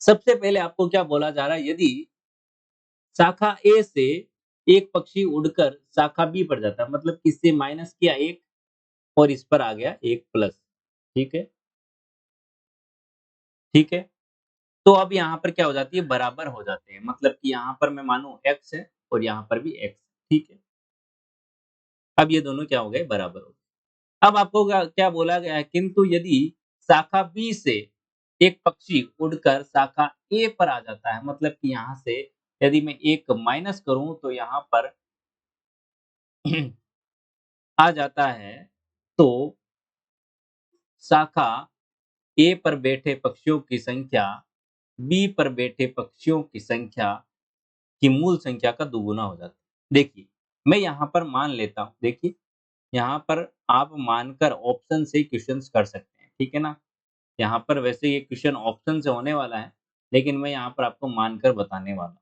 Speaker 1: सबसे पहले आपको क्या बोला जा रहा है, यदि शाखा ए से एक पक्षी उड़कर शाखा बी पर जाता है, मतलब इससे माइनस किया 1 और इस पर आ गया 1 प्लस, ठीक है? ठीक है? तो अब यहाँ पर क्या हो जाती है, बराबर हो जाते हैं, मतलब कि यहाँ पर मैं मानूँ x है और यहाँ पर भी x, ठीक है? अब ये दोनों क्या हो गए, बराबर हो गए। अब आपको क्या क्या बोला गया है, किंतु यदि शाखा बी से एक पक्षी उड़कर शाखा ए पर आ जाता है, मतलब कि यहाँ से यदि मैं एक माइनस करूँ तो यहाँ पर आ जाता है, तो शाखा ए पर बैठे पक्षियों की संख्या बी पर बैठे पक्षियों की संख्या की मूल संख्या का दुगुना हो जाता है। देखिए, मैं यहाँ पर मान लेता हूँ, देखिए, यहाँ पर आप मानकर ऑप्शन से क्वेश्चंस कर सकते हैं, ठीक है ना? यहाँ पर वैसे ये क्वेश्चन ऑप्शन से होने वाला है, लेकिन मैं यहाँ पर आपको मानकर बताने वाला हूँ।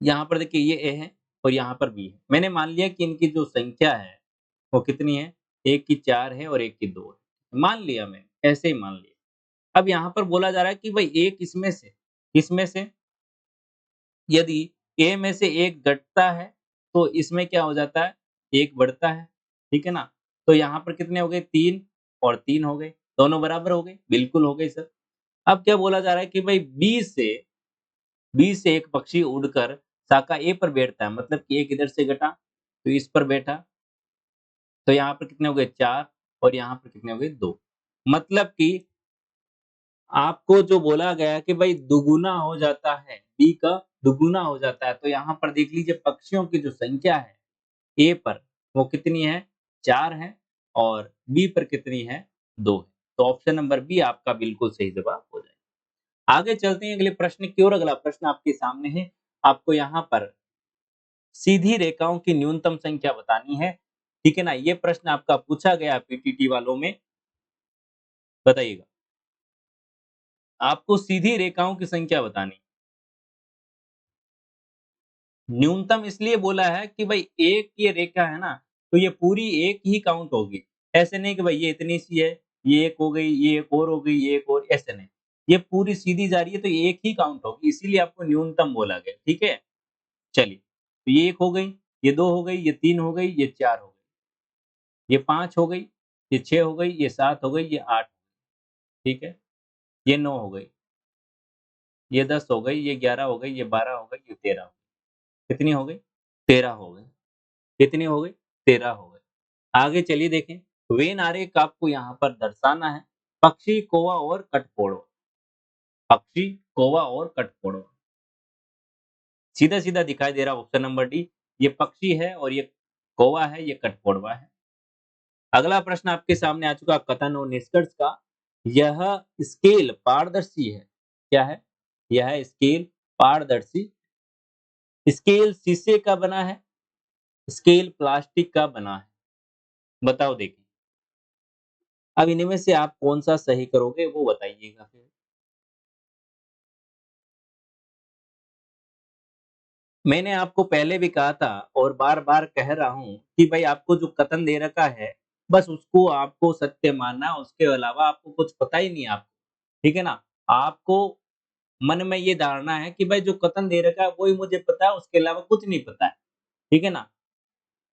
Speaker 1: यहाँ पर देखिए ये ए है और यहाँ पर बी है। मैंने मान लिया कि इनकी जो संख्या है वो कितनी है? एक की 4 है और एक की 2 है। मान लिया मैंने, ऐसे ही मान लिया। अब यहाँ पर बोला जा रहा है कि भाई एक इसमें से यदि ए में से एक घटता है, तो इसमें क्या हो जाता है? 1 बढ़ता है, ठीक है ना? तो यहाँ पर कितने हो गए? 3 और 3 हो गए, दोनों बराबर हो गए? बिल्कुल हो गए सर। अब क्या बोला जा रहा है कि भाई बी से एक पक्षी उड़कर शाखा ए पर बैठता है, मतलब कि एक इधर से घटा, तो इस पर बैठा, तो यहाँ पर कितने हो गए? 4 और यहाँ पर कितने हो गए? 2। मतलब कि आपको जो बोला गया कि भाई दुगुना हो जाता है, बी का दुगुना हो जाता है, तो यहाँ पर देख लीजिए पक्षियों की जो संख्या है ए पर, वो कितनी है? 4 है और बी पर कितनी है? 2 है। तो ऑप्शन नंबर बी आपका बिल्कुल सही जवाब हो जाएगा। आगे चलते हैं अगले प्रश्न की ओर। अगला प्रश्न आपके सामने है। आपको यहाँ पर सीधी रेखाओं की न्यूनतम संख्या बतानी है, ठीक है ना? ये प्रश्न आपका पूछा गया पीटीटी वालों में, बताइएगा। आपको सीधी रेखाओं की संख्या बतानी। न्यूनतम इसलिए बोला है कि भाई एक ये रेखा है ना, तो ये पूरी एक ही काउंट होगी। ऐसे नहीं कि भाई ये इतनी सी है, ये एक हो गई, ये एक और हो गई, ये एक और, ऐसे नहीं। ये पूरी सीधी जा रही है तो ये एक ही काउंट होगी, इसीलिए आपको न्यूनतम बोला गया, ठीक है? चलिए, तो ये 1 हो गई, ये 2 हो गई, ये 3 हो गई, ये 4 हो गई, ये 5 हो गई, ये 6 हो गई, ये 7 हो गई, ये 8, ठीक है? ये 9 हो गई, ये 10 हो गई, ये 11 हो गई, ये 12 हो गई, ये 13 हो गई। कितनी हो गई? 13 हो गई। कितनी हो गई? 13 हो गई। आगे चलिए देखें, वेन आरेख आपको यहाँ पर दर्शाना है। पक्षी, कौवा और कठफोड़वा। पक्षी, कौवा और कठफोड़वा। सीधा-सीधा दिखाई दे रहा है ऑप्शन नंबर डी। ये पक्षी है और ये कौवा है, ये कठफोड़वा है। अगला प्रश्न आपके सामने आ चुका कथन और निष्कर्ष का। यह स्केल पारदर्शी है। क्या है? यह स्केल पारदर्शी। स्केल शीशे का बना है, स्केल प्लास्टिक का बना है। बताओ देखिए। अब इनमें से आप कौन-सा सही करोगे वो बताइएगा फिर। मैंने आपको पहले भी कहा था और बार-बार कह रहा हूँ कि भाई आपको जो कथन दे रखा है, बस उसको आपको सत्य मानना है, उसके अलावा आपको कुछ पता ही नहीं है आपको, ठीक है ना? आपको मन में ये धारणा है कि भाई जो कथन दे रखा है वो ही मुझे पता है, उसके अलावा कुछ नहीं पता है, ठीक है ना?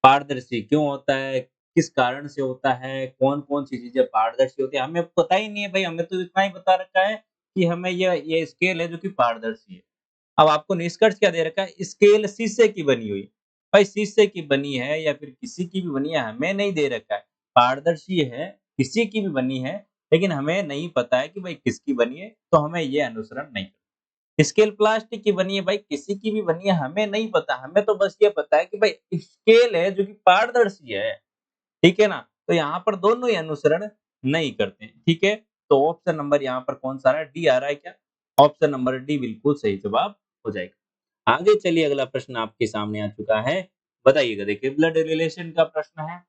Speaker 1: पारदर्शी क्यों होता है? किस कारण से होता है? कौन-कौन सी चीज़ें पारदर्शी होती है? हमें पता ही नहीं है भाई, हमें तो इतना ही बता रखा है कि हमें ये स्केल है जो कि पारदर्शी है। अब आपको निष्कर्ष क्या दे रखा है? स्केल शीशे की बनी हुई। भाई शीशे की बनी है या फिर किसी की भी बनी है, हमें नहीं दे रखा है। पारदर्शी है, किसी की भी बनी है, लेकिन हमें नहीं पता है कि भाई किसकी बनी है, तो हमें ये अनुसरण नहीं करना। स्केल प्लास्टिक की बनी है, भाई किसी की भी बनी है, हमें नहीं पता। हमें तो बस ये पता है कि भाई स्केल है जो कि पारदर्शी है। ठीक है ना? तो यहाँ पर दोनों ही अनुसरण नहीं करते हैं, ठीक है? तो ऑप्शन नंबर यहाँ पर कौन-सा आ रहा है? डी आ रहा है क्या? ऑप्शन नंबर डी बिल्कुल सही जवाब हो जाएगा। आगे चलिए अगला प्रश्न आपके सामने आ चुका है। बताइएगा देखिए ब्लड रिलेशन का प्रश्न है।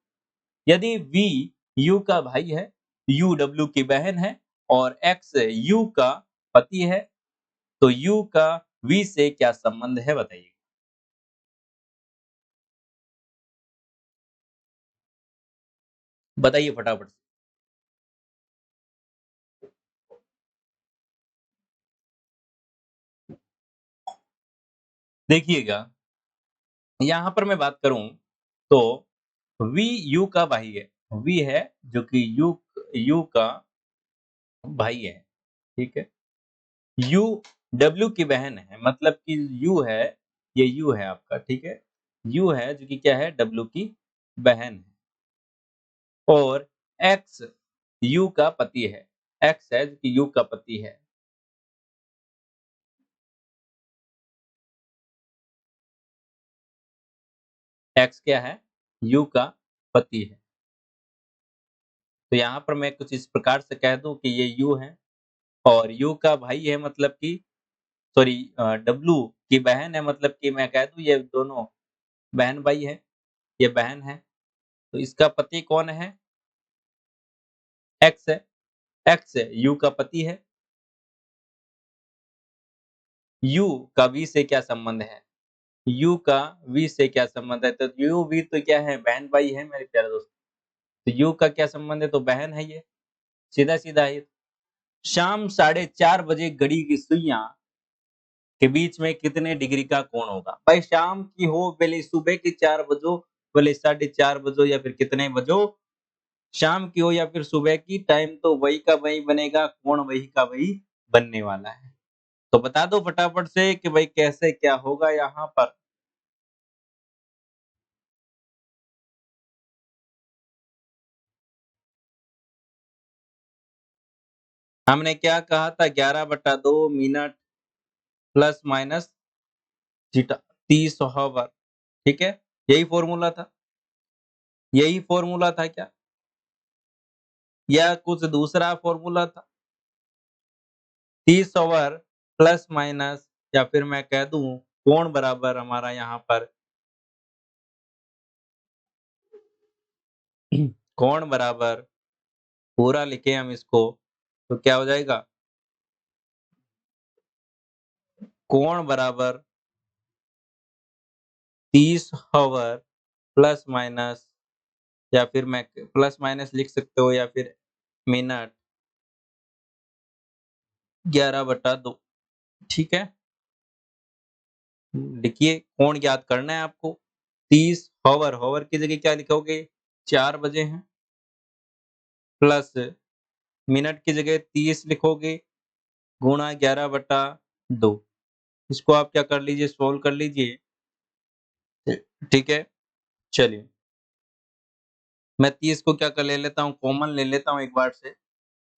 Speaker 1: यदि वी यू का भाई है, यू डब्ल्यू की बहन है और एक्स यू का पति है, तो यू का वी से क्या संबंध है बताइए? बताइए फटाफट से। देखिएगा, यहाँ पर मैं बात करूँ तो वी यू का भाई है। वी है जो कि यू यू का भाई है, ठीक है? यू डब्ल्यू की बहन है, मतलब कि यू है, ये यू है आपका, ठीक है? यू है जो कि क्या है? डब्ल्यू की बहन है और एक्स यू का पति है। एक्स है जो कि यू का पति है। एक्स क्या है? यू का पति है। तो यहाँ पर मैं कुछ इस प्रकार से कह दूँ कि ये यू है और यू का भाई है, मतलब कि सॉरी डब्ल्यू की बहन है, मतलब कि मैं कह दूँ ये दोनों बहन-भाई हैं, ये बहन है। तो इसका पति कौन है? एक्स है। एक्स यू का पति है। यू का वी से क्या संबंध है? यू का वी से क्या संबंध है? तो यू वी तो क्या है, बहन भाई है मेरे प्यारे दोस्त। तो यू का क्या संबंध है? तो बहन है ये, सीधा सीधा है। शाम 4:30 बजे घड़ी की सुइयां के बीच में कितने डिग्री का कोण होगा? भाई शाम की हो, पहले सुबह के 4 बजो, पहले 4:30 बजो, या फिर कितने बजो, शाम की हो या फिर सुबह की, टाइम तो वही का वही बनेगा, कोण वही का वही बनने वाला है। तो बता दो फटाफट से कि भाई कैसे क्या होगा यहाँ पर। हमने क्या कहा था, 11/2 minute plus minus theta, 30 hour. ठीक है, यही फॉर्मूला था, यही फॉर्मूला था क्या, या कुछ दूसरा फॉर्मूला था? 30 आवर प्लस माइनस, या फिर मैं कह दूं कोण बराबर हमारा यहाँ पर कोण बराबर, पूरा लिखे हम इसको, तो क्या हो जाएगा, कोण बराबर 30 आवर प्लस माइनस, या फिर मैं प्लस माइनस लिख सकते हो, या फिर मिनट 11/2। ठीक है, देखिए कोण ज्ञात करना है आपको। 30 आवर, हावर की जगह क्या लिखोगे, 4 बजे हैं, प्लस मिनट की जगह 30 लिखोगे, गुणा 11/2। इसको आप क्या कर लीजिए, सोल्व कर लीजिए। ठीक है, चलिए मैं 30 को क्या कर ले लेता हूँ, कॉमन ले लेता हूँ एक बार से।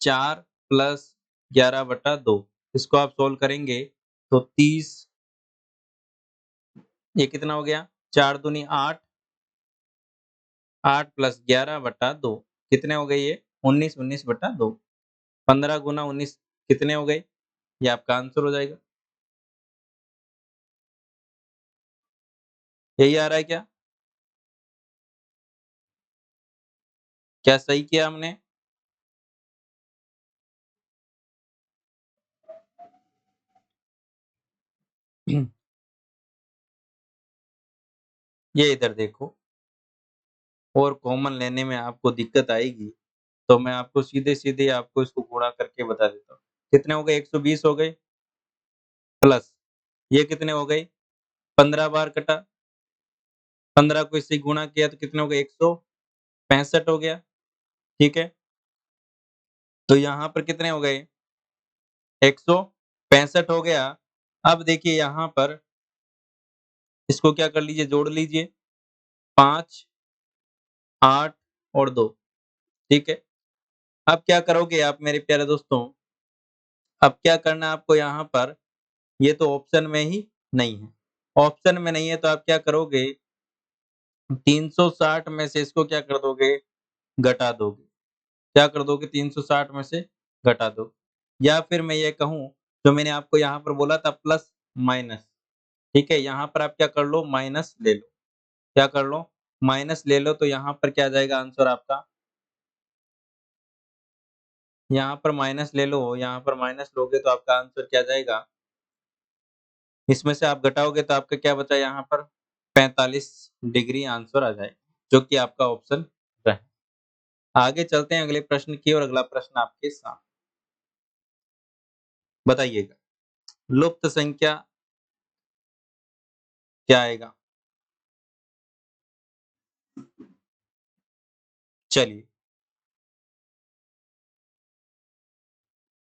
Speaker 1: 4 प्लस 11/2, इसको आप सोल्व करेंगे तो 30, ये कितना हो गया, 4 दूनी 8, 8 प्लस 11/2 कितने हो गए ये, 19, 19/2, 15 गुना 19 कितने हो गए, ये आपका आंसर हो जाएगा। यही आ रहा है क्या, क्या सही किया हमने? ये इधर देखो, और कॉमन लेने में आपको दिक्कत आएगी, तो मैं आपको सीधे-सीधे आपको इसको गुणा करके बता देता हूँ। कितने हो गए, 120 हो गए, प्लस ये कितने हो गए, 15 बार कटा, 15 को इससे गुणा किया तो कितने हो गए, 165 हो गया। ठीक है, तो यहाँ पर कितने हो गए, 165 हो गया। अब देखिए यहाँ पर इसको क्या कर लीजिए, जोड़ लीजिए, 5, 8 और 2। ठीक है, अब क्या करोगे आप मेरे प्यारे दोस्तों, अब क्या करना है आपको यहाँ पर, ये तो ऑप्शन में ही नहीं है। ऑप्शन में नहीं है तो आप क्या करोगे, 360 में से इसको क्या कर दोगे, घटा दोगे। क्या कर दोगे, 360 में से घटा दो। या फिर मैं ये कहूँ, जो मैंने आपको यहाँ पर बोला था प्लस माइनस, ठीक है, यहाँ पर आप क्या कर लो, माइनस ले लो। क्या कर लो, माइनस ले लो, तो यहाँ पर क्या आ जाएगा आंसर आपका, यहाँ पर माइनस ले लो, यहाँ पर माइनस लोगे तो आपका आंसर क्या जाएगा, इसमें से आप घटाओगे तो आपका क्या बचा यहाँ पर, 45 डिग्री आंसर आ जाएगा, जो कि आपका ऑप्शन है। आगे चलते हैं अगले प्रश्न की, और अगला प्रश्न आपके साथ, बताइएगा लुप्त संख्या क्या आएगा? चलिए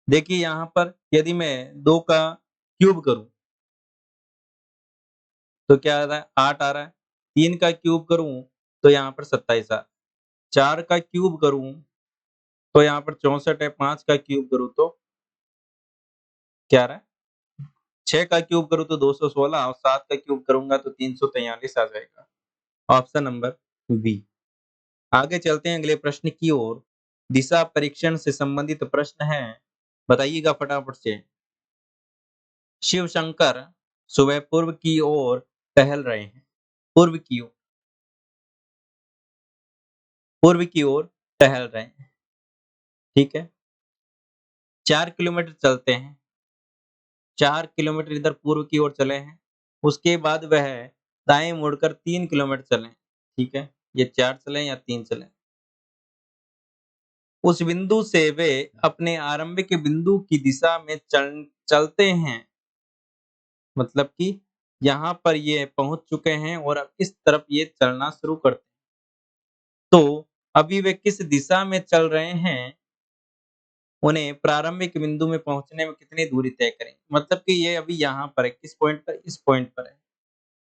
Speaker 1: देखिए, यहाँ पर यदि मैं 2 का क्यूब करूं तो क्या आ रहा है, 8 आ रहा है। 3 का क्यूब करूं तो यहाँ पर 27 आ रहा है। 4 का क्यूब करूं तो यहाँ पर 64 है। 5 का क्यूब करूं तो क्या आ रहा है, 6 का क्यूब करूं तो 216, और 7 का क्यूब करूंगा तो 343 आ जाएगा। Option number B. आगे चलते हैं अगले प्रश्न की ओर। दिशा परीक्षण से संबंधित प्रश्न है, बताइएगा फटाफट से। शिव शंकर सुबह पूर्व की ओर टहल रहे हैं, पूर्व की ओर, पूर्व की ओर टहल रहे हैं। ठीक है, 4 किलोमीटर चलते हैं, 4 किलोमीटर इधर पूर्व की ओर चले हैं, उसके बाद वह दाएँ मुड़कर 3 किलोमीटर चलें, ठीक है? ये 4 चलें या 3 चलें। उस बिंदु से वे अपने आरंभिक बिंदु की दिशा में चलते हैं। मतलब कि यहाँ पर ये पहुँच चुके हैं और अब इस तरफ ये चलना शुरू करते हैं। तो अभी वे किस दिशा में चल रहे हैं, उन्हें प्रारंभिक बिंदु में पहुँचने में कितनी दूरी तय करें? मतलब कि ये अभी यहाँ पर है, किस पॉइंट पर? इस पॉइंट पर है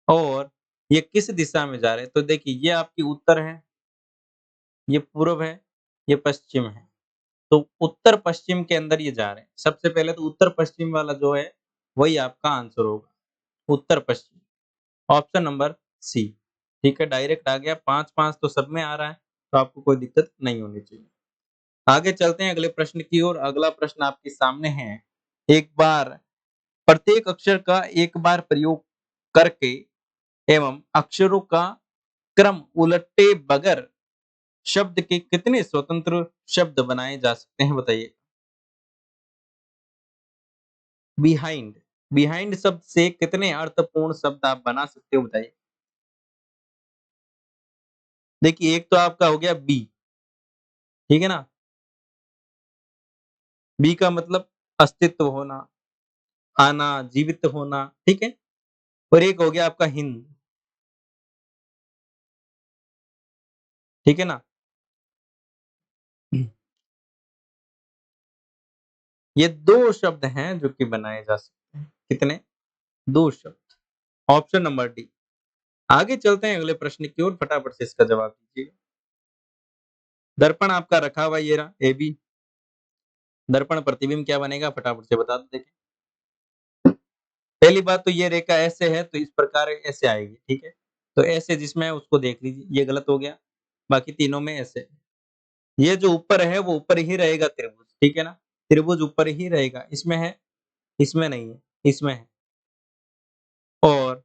Speaker 1: और ये किस दिशा में जा रहे हैं? तो देखिए ये आपकी उत्तर है, ये पूर्व है, ये पश्चिम है। तो उत्तर-पश्चिम के अंदर ये जा रहे हैं। सबसे पहले तो उत्तर-पश्चिम वाला जो है, वही आपका आंसर होगा, उत्तर-पश्चिम। ऑप्शन नंबर सी, ठीक है? डायरेक्ट आ गया, 5-5 तो सब में आ रहा है, तो आपको कोई दिक्कत नहीं होनी चाहिए। आगे चलते हैं अगले प्रश्न की ओर। अगला प्रश्न आपके सामने है। एक बार प्रत्येक अक्षर का एक बार प्रयोग करके एवं अक्षरों का क्रम उलटे बगैर शब्द के कितने स्वतंत्र शब्द बनाए जा सकते हैं बताइए? बिहाइंड, बिहाइंड शब्द से कितने अर्थपूर्ण शब्द आप बना सकते हो बताइए? देखिए एक तो आपका हो गया बी, ठीक है ना? बी का मतलब अस्तित्व होना, आना, जीवित होना, ठीक है? और एक हो गया आपका हिंद, ठीक है ना? ये 2 शब्द हैं जो कि बनाए जा सकते हैं। कितने? 2 शब्द। Option number D. आगे चलते हैं अगले प्रश्न की ओर, फटाफट से इसका जवाब दीजिए। दर्पण आपका रखा हुआ ये रहा, ए बी। दर्पण प्रतिबिंब क्या बनेगा? फटाफट से बता दो देखें। पहली बात तो ये रेखा ऐसे है, तो इस प्रकार ऐसे आएगी, ठीक है? तो ऐसे जिसमें है उसको देख लीजिए, ये गलत हो गया। बाकी तीनों में ऐसे है। ये जो ऊपर है वो ऊपर ही रहेगा त्रिभुज, ठीक है ना? त्रिभुज ऊपर ही रहेगा, इसमें है, इसमें नहीं है, इसमें है। और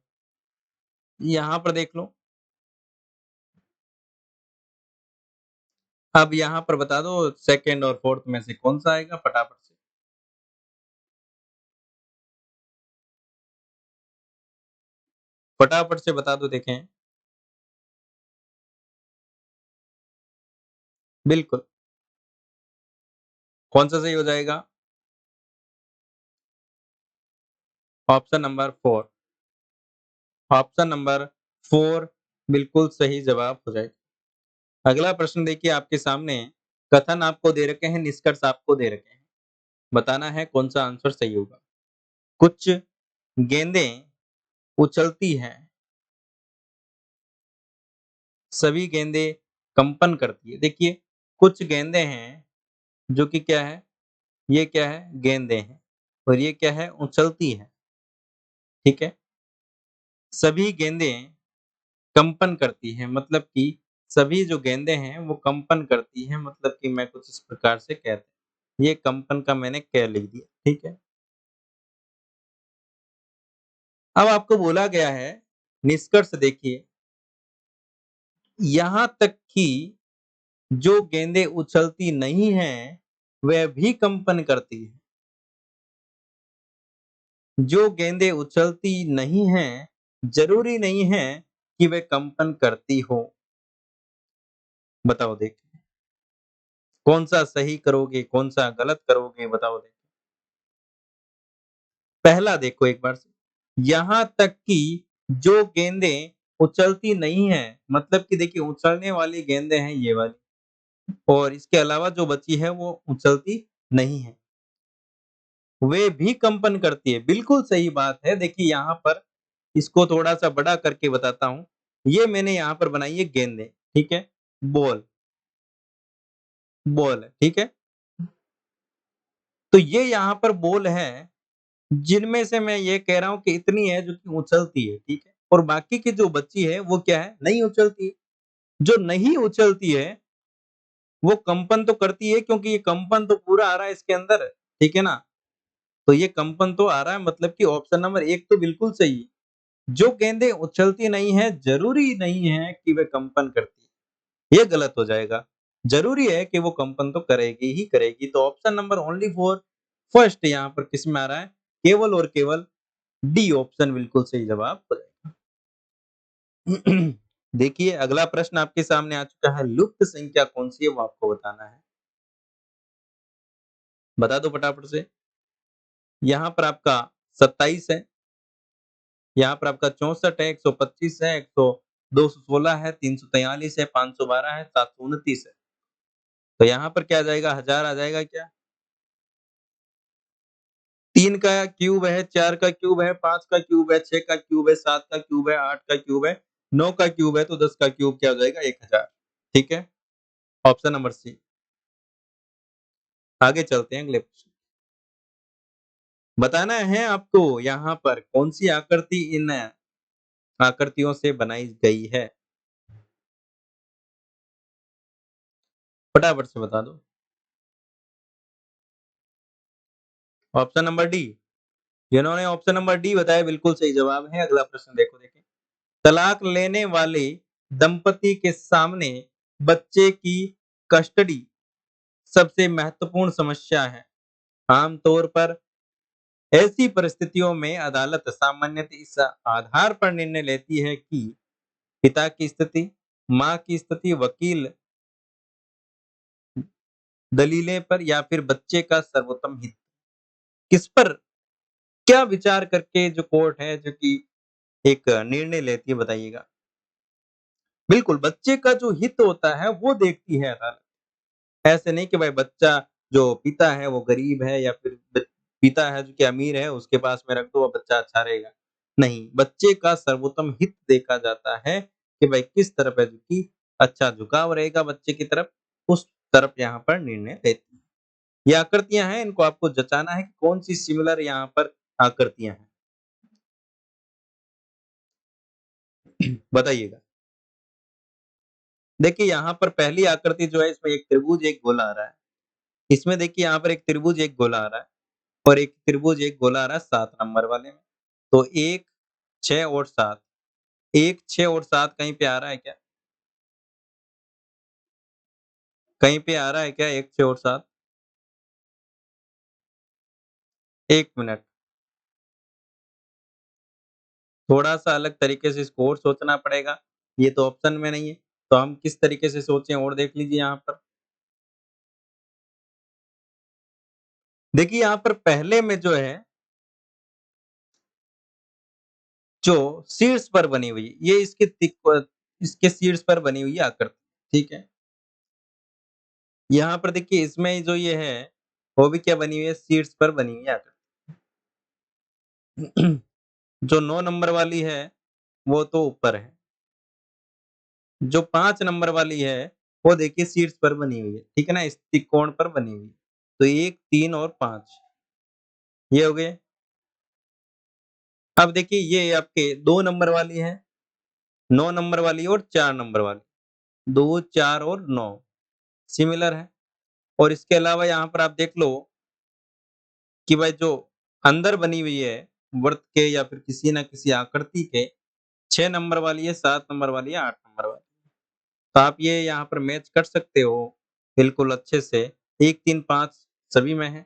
Speaker 1: यहाँ पर देख लो, अब यहाँ पर बता दो सेकंड और फोर्थ में से कौन सा आएगा फटाफट से। फटाफट से बता दो देखें। बिल्कुल, कौन सा सही हो जाएगा? Option number 4। ऑप्शन नंबर 4 बिल्कुल सही जवाब हो जाएगा। अगला प्रश्न देखिए आपके सामने। कथन आपको दे रखे हैं, निष्कर्ष आपको दे रखे हैं। बताना है कौन सा आंसर सही होगा। कुछ गेंदें उछलती हैं, सभी गेंदें कंपन करती है। देखिए कुछ गेंदें हैं जो कि क्या है, ये क्या है? गेंदें हैं और ये क्या है? उछलती है, ठीक है? सभी गेंदें कंपन करती हैं, मतलब कि सभी जो गेंदें हैं वो कंपन करती हैं, मतलब कि मैं कुछ इस प्रकार से कहते हैं। ये कंपन का मैंने क लिख दिया, ठीक है? अब आपको बोला गया है, निष्कर्ष देखिए, यहाँ तक कि जो गेंदें उछलती नहीं हैं, वह भी कंपन करती हैं। जो गेंदें उछलती नहीं हैं, ज़रूरी नहीं है कि वे कंपन करती हों। बताओ देखिए, कौन-सा सही करोगे, कौन-सा गलत करोगे बताओ देखिए? पहला देखो एक बार से, यहाँ तक कि जो गेंदें उछलती नहीं हैं, मतलब कि देखिए उछलने वाली गेंदें हैं ये वाली और इसके अलावा जो बची है वो उछलती नहीं है। वे भी कंपन करती है, बिल्कुल सही बात है। देखिए यहाँ पर इसको थोड़ा-सा बड़ा करके बताता हूँ। ये मैंने यहाँ पर बनाई है गेंदें, ठीक है? बॉल, बॉल है, ठीक है? तो ये यहाँ पर बॉल है, जिनमें से मैं ये कह रहा हूँ कि इतनी है जो कि उछलती है, ठीक है? और बाकी की जो बची है वो क्या है? नहीं उछलती है। जो नहीं उछलती है, वो कंपन तो करती है क्योंकि ये कंपन तो पूरा आ रहा है इसके अंदर, ठीक है ना? तो ये कंपन तो आ रहा है, मतलब कि ऑप्शन नंबर 1 तो बिल्कुल सही है। जो गेंदें उछलती नहीं है, ज़रूरी नहीं है कि वे कंपन करती है। ये गलत हो जाएगा। ज़रूरी है कि वो कंपन तो करेगी ही करेगी। तो option number only for first यहाँ पर किसमें आ रहा है? केवल और केवल डी ऑप्शन बिल्कुल सही जवाब हो जाएगा। देखिए अगला प्रश्न आपके सामने आ चुका है, लुप्त संख्या कौन सी है वो आपको बताना है। बता दो फटाफट से। यहाँ पर आपका 27 है, यहाँ पर आपका 64 है, 125 है, 216 है, 343 है, 512 है, 729 है। तो यहाँ पर क्या आ जाएगा, 1000 आ जाएगा क्या? 3 का क्यूब है, 4 का क्यूब है, 5 का क्यूब है, 6 का क्यूब है, 7 का क्यूब है, 8 का क्यूब है, 9 का क्यूब है, तो 10 का क्यूब क्या हो जाएगा, 1000। ठीक है, ऑप्शन नंबर सी। आगे चलते हैं अगले प्रश्न। बताना है आपको यहाँ पर कौन सी आकृति इन आकृतियों से बनाई गई है। फटाफट से बता दो। Option number D. जिन्होंने ऑप्शन नंबर डी बताया बिल्कुल सही जवाब है। अगला प्रश्न देखो, देखिए तलाक लेने वाले दंपति के सामने बच्चे की कस्टडी सबसे महत्वपूर्ण समस्या है। आमतौर पर ऐसी परिस्थितियों में अदालत सामान्यतः इस आधार पर निर्णय लेती है कि पिता की स्थिति, मां की स्थिति, वकील दलीलें पर या फिर बच्चे का सर्वोत्तम हित। किस पर क्या विचार करके जो कोर्ट है जो कि एक निर्णय लेती है, बताइएगा। बिल्कुल बच्चे का जो हित होता है वो देखती है अदालत। ऐसे नहीं कि भाई बच्चा जो पिता है वो गरीब है या फिर पिता है जो कि अमीर है उसके पास में रख दो और बच्चा अच्छा रहेगा। नहीं, बच्चे का सर्वोत्तम हित देखा जाता है कि भाई किस तरफ है जो कि अच्छा झुकाव रहेगा बच्चे की तरफ, उस तरफ यहाँ पर निर्णय लेती है। ये आकृतियां हैं, इनको आपको जचाना है कि कौन सी सिमिलर यहाँ पर आकृतियां हैं। बताइएगा। देखिए यहाँ पर पहली आकृति जो है इसमें एक त्रिभुज एक गोला आ रहा है। इसमें देखिए यहाँ पर एक त्रिभुज एक गोला आ रहा है और एक त्रिभुज एक गोला आ रहा है 7 नंबर वाले में। तो 1, 6 और 7, 1, 6 और 7 कहीं पे आ रहा है क्या? कहीं पे आ रहा है क्या 1, 6 और 7? 1 मिनट, थोड़ा-सा अलग तरीके से इसको और सोचना पड़ेगा। ये तो ऑप्शन में नहीं है, तो हम किस तरीके से सोचें और देख लीजिए यहाँ पर। देखिए यहाँ पर पहले में जो है, जो शीर्ष पर बनी हुई है, ये इसके शीर्ष पर बनी हुई आकृति, ठीक है? यहाँ पर देखिए इसमें जो ये है, वो भी क्या बनी हुई है, शीर्ष पर बनी हुई है आकृति। जो 9 नंबर वाली है, वो तो ऊपर है। जो 5 नंबर वाली है, वो देखिए शीर्ष पर बनी हुई है, ठीक है ना? इस त्रिकोण पर बनी हुई है। तो 1, 3 और 5 ये हो गए। अब देखिए ये आपके 2 नंबर वाली है, 9 नंबर वाली और 4 नंबर वाली। 2, 4 और 9 सिमिलर है। और इसके अलावा यहाँ पर आप देख लो कि भाई जो अंदर बनी हुई है, वृत्त के या फिर किसी न किसी आकृति के, 6 नंबर वाली है, 7 नंबर वाली है, 8 नंबर वाली। तो आप ये यहाँ पर मैच कर सकते हो बिल्कुल अच्छे से। 1, 3, 5 सभी में है।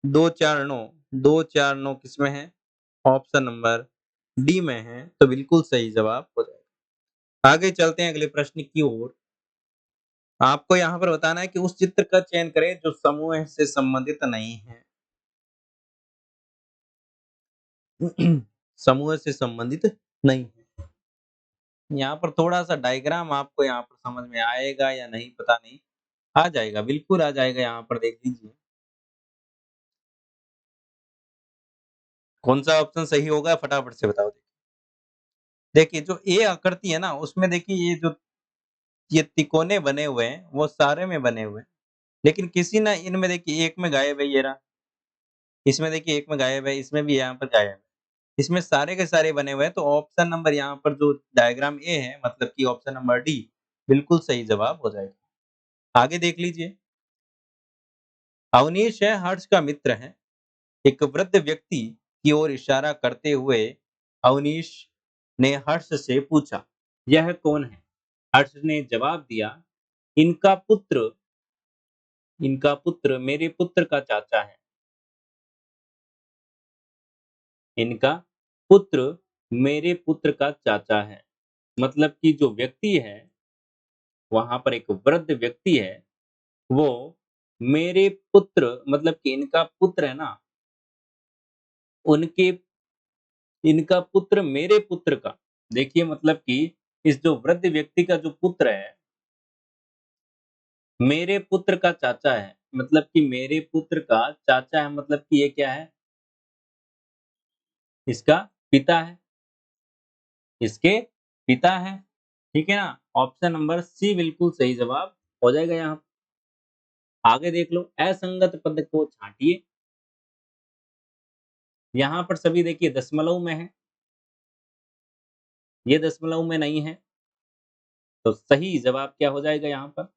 Speaker 1: 2, 4, 9, 2, 4, 9 किसमें है? ऑप्शन नंबर डी में है, तो बिल्कुल सही जवाब हो जाएगा। आगे चलते हैं अगले प्रश्न की ओर। आपको यहाँ पर बताना है कि उस चित्र का चयन करें जो समूह से संबंधित नहीं है। समूह से संबंधित नहीं है। यहाँ पर थोड़ा-सा डायग्राम आपको यहाँ पर समझ में आएगा या नहीं पता नहीं। आ जाएगा, बिल्कुल आ जाएगा, यहाँ पर देख लीजिए। कौन-सा ऑप्शन सही होगा फटाफट से बताओ। देखिए जो ए आकृति है ना, उसमें देखिए ये तिकोने बने हुए हैं, वो सारे में बने हुए हैं। लेकिन किसी ना इनमें देखिए एक में गायब है ये रहा, इसमें देखिए एक में गायब है, इसमें भी यहाँ पर गायब है। इसमें सारे के सारे बने हुए हैं, तो ऑप्शन नंबर यहाँ पर जो डायग्राम ए है मतलब कि ऑप्शन नंबर डी बिल्कुल सही जवाब हो जाएगा। आगे देख लीजिए। अवनीश है हर्ष का मित्र है। एक वृद्ध व्यक्ति की ओर इशारा करते हुए अवनीश ने हर्ष से पूछा, यह कौन है? हर्ष ने जवाब दिया, इनका पुत्र इनका पुत्र मेरे पुत्र का चाचा है। इनका पुत्र मेरे पुत्र का चाचा है। मतलब कि जो व्यक्ति है, वहाँ पर एक वृद्ध व्यक्ति है, वो मेरे पुत्र मतलब कि इनका पुत्र है ना, उनके इनका पुत्र मेरे पुत्र का, देखिए मतलब कि इस जो वृद्ध व्यक्ति का जो पुत्र है, मेरे पुत्र का चाचा है। मतलब कि मेरे पुत्र का चाचा है, मतलब कि ये क्या है? इसका पिता है, इसके पिता है। ठीक है ना? ऑप्शन नंबर सी बिल्कुल सही जवाब हो जाएगा यहाँ। आगे देख लो, असंगत पद को छाँटिए। यहाँ पर सभी देखिए दशमलव में है, ये दशमलव में नहीं है, तो सही जवाब क्या हो जाएगा यहाँ पर?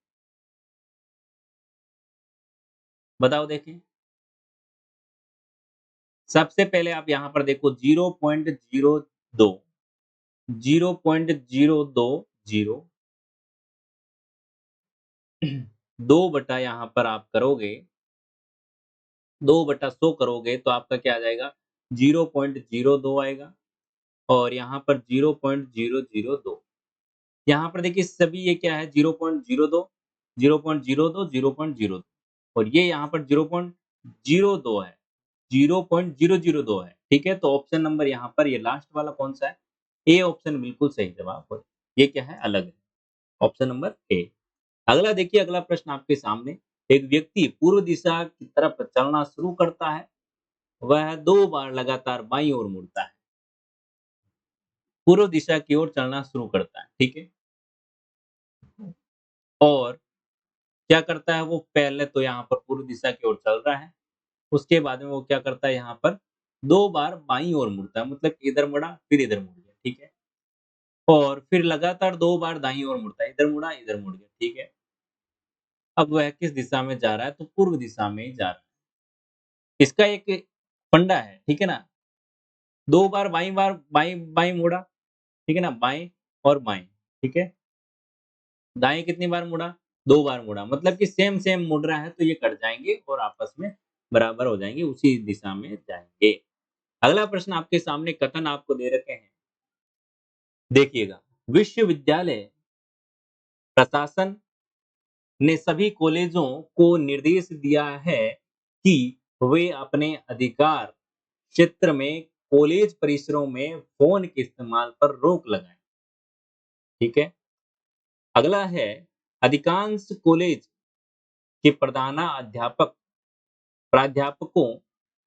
Speaker 1: बताओ देखें। सबसे पहले आप यहाँ पर देखो 0.02, 0.020 2 बटा यहाँ पर आप करोगे, 2/100 करोगे तो आपका क्या आ जाएगा? 0.02 आएगा और यहाँ पर 0.002। यहाँ पर देखिए सभी ये क्या है? 0.02, 0.02, 0.02 और ये यहाँ पर 0.02 है, 0.002 है। ठीक है? तो ऑप्शन नंबर यहाँ पर ये लास्ट वाला कौन-सा है? ए ऑप्शन बिल्कुल सही जवाब हो। ये क्या है? अलग है। Option number A. अगला देखिए, अगला प्रश्न आपके सामने। एक व्यक्ति पूर्व दिशा की तरफ चलना शुरू करता है। वह 2 बार लगातार बाईं ओर मुड़ता है। पूर्व दिशा की ओर चलना शुरू करता है, ठीक है? और क्या करता है वो? पहले तो यहाँ पर पूर्व दिशा की ओर चल रहा है, उसके बाद में वो क्या करता है यहाँ पर 2 बार बाईं ओर मुड़ता है, मतलब इधर मुड़ा, फिर इधर मुड़ गया, ठीक है? और फिर लगातार 2 बार दाईं ओर मुड़ता है, इधर मुड़ा, इधर मुड़ गया, ठीक है? अब वह किस दिशा में जा रहा है? तो पूर्व दिशा में ही जा रहा है। इसका एक फंडा है, ठीक है ना? 2 बार बाईं बाईं मुड़ा, ठीक है ना? बाएँ और बाएँ, ठीक है? दाएँ कितनी बार मुड़ा? 2 बार मुड़ा, मतलब कि सेम-सेम मुड़ रहा है तो ये कट जाएँगे और आपस में बराबर हो जाएँगे, उसी दिशा में जाएँगे। अगला प्रश्न आपके सामने कथन आपको दे रखे हैं, देखिएगा। विश्वविद्यालय प्रशासन ने सभी कॉलेजों को निर्देश दिया है कि वे अपने अधिकार क्षेत्र में कॉलेज परिसरों में फ़ोन के इस्तेमाल पर रोक लगाएँ, ठीक है? अगला है, अधिकांश कॉलेज के प्राध्यापकों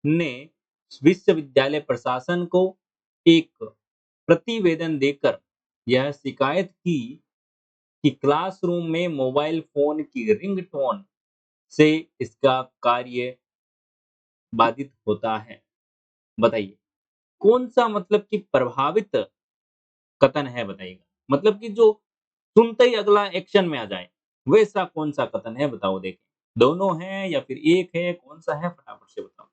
Speaker 1: ने विश्वविद्यालय प्रशासन को एक प्रतिवेदन देकर यह शिकायत की कि क्लासरूम में मोबाइल फ़ोन की रिंगटोन से इसका कार्य बाधित होता है। बताइए, कौन-सा मतलब कि प्रभावित कथन है बताइएगा? मतलब कि जो सुनते ही अगला एक्शन में आ जाए, वैसा कौन-सा कथन है बताओ देखें? दोनों हैं या फिर एक है, कौन-सा है फटाफट से बताओ?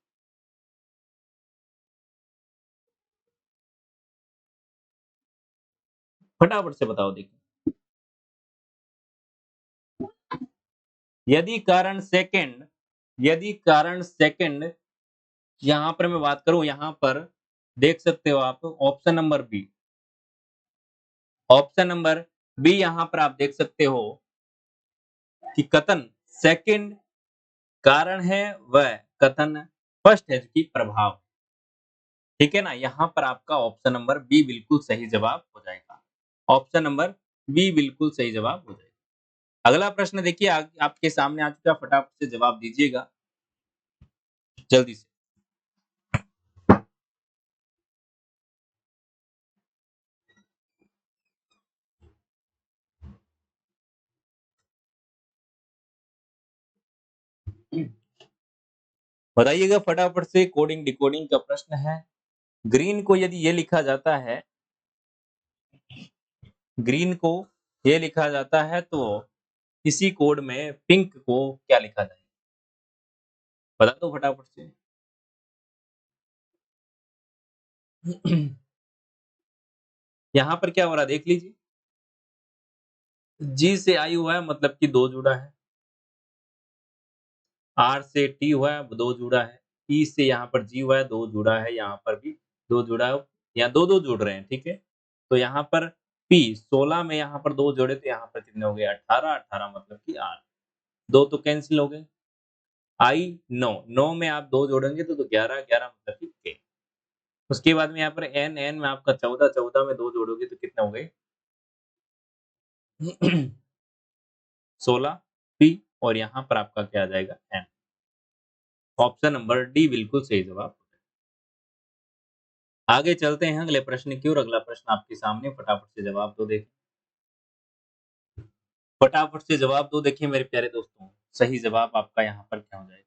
Speaker 1: फटाफट से बताओ देखिए। यदि कारण सेकंड यदि कारण सेकंड यहाँ पर मैं बात करूँ, यहाँ पर देख सकते हो आप option number B. Option number B यहाँ पर आप देख सकते हो कि कथन सेकंड कारण है, वह कथन फर्स्ट है कि प्रभाव। ठीक है ना? यहाँ पर आपका ऑप्शन नंबर बी बिल्कुल सही जवाब हो जाएगा। ऑप्शन नंबर बी बिल्कुल सही जवाब हो जाएगा। अगला प्रश्न देखिए आपके सामने आ चुका है, फटाफट से जवाब दीजिएगा, जल्दी से। बताइएगा फटाफट से, कोडिंग डिकोडिंग का प्रश्न है। ग्रीन को यदि ये लिखा जाता है, ग्रीन को ये लिखा जाता है तो इसी कोड में पिंक को क्या लिखा जाएगा? बता दो फटाफट से। यहाँ पर क्या हो रहा है देख लीजिए। जी से आई हुआ है, मतलब कि 2 जुड़ा है। आर से टी हुआ है, 2 जुड़ा है। ई से यहाँ पर जी हुआ है, 2 जुड़ा है, यहाँ पर भी 2 जुड़ा हो या 2-2 जुड़ रहे हैं, ठीक है? तो यहाँ पर P 16 में यहाँ पर 2 जोड़े तो यहाँ पर कितने हो गए 18, 18 मतलब कि 8, 2 तो कैंसल हो गए। I 9, 9 में आप 2 जोड़ेंगे तो 11, 11 मतलब कि K। उसके बाद में यहाँ पर N, N में आपका 14, 14 में 2 जोड़ोगे तो कितने हो गए 16 P और यहाँ पर आपका क्या आ जाएगा N। ऑप्शन नंबर डी बिल्कुल सही जवाब। आगे चलते हैं अगले प्रश्न की ओर। अगला प्रश्न आपके सामने, फटाफट से जवाब दो देखिए। फटाफट से जवाब दो देखिए मेरे प्यारे दोस्तों, सही जवाब आपका यहाँ पर क्या हो जाएगा?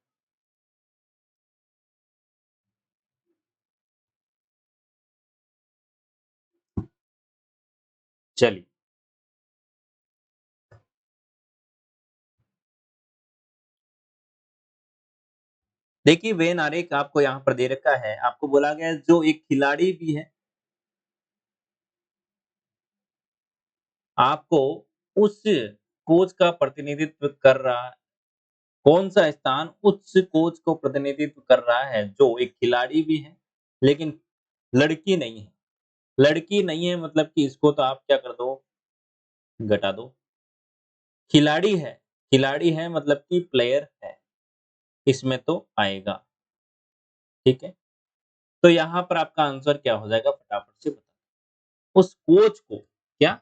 Speaker 1: चलिए, देखिए वेन आरेख आपको यहाँ पर दे रखा है, आपको बोला गया है जो एक खिलाड़ी भी है, आपको उस कोच का प्रतिनिधित्व कर रहा है, कौन-सा स्थान उस कोच को प्रतिनिधित्व कर रहा है जो एक खिलाड़ी भी है, लेकिन लड़की नहीं है। लड़की नहीं है मतलब कि इसको तो आप क्या कर दो, घटा दो। खिलाड़ी है मतलब कि प्लेयर है, इसमें तो आएगा, ठीक है? तो यहाँ पर आपका आंसर क्या हो जाएगा फटाफट से बताओ। उस कोच को क्या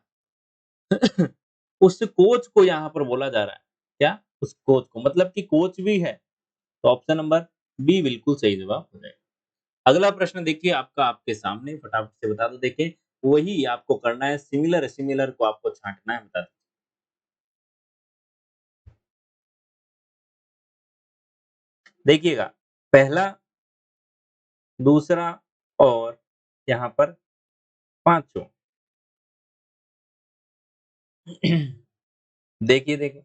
Speaker 1: उस कोच को यहाँ पर बोला जा रहा है, क्या? उस कोच को मतलब कि कोच भी है, तो ऑप्शन नंबर बी बिल्कुल सही जवाब हो जाएगा। अगला प्रश्न देखिए आपका आपके सामने, फटाफट से बता दो देखिए, वही आपको करना है, सिमिलर सिमिलर को आपको छाँटना है, बता दो। देखिएगा, पहला, दूसरा और यहाँ पर पाँचों। देखिए,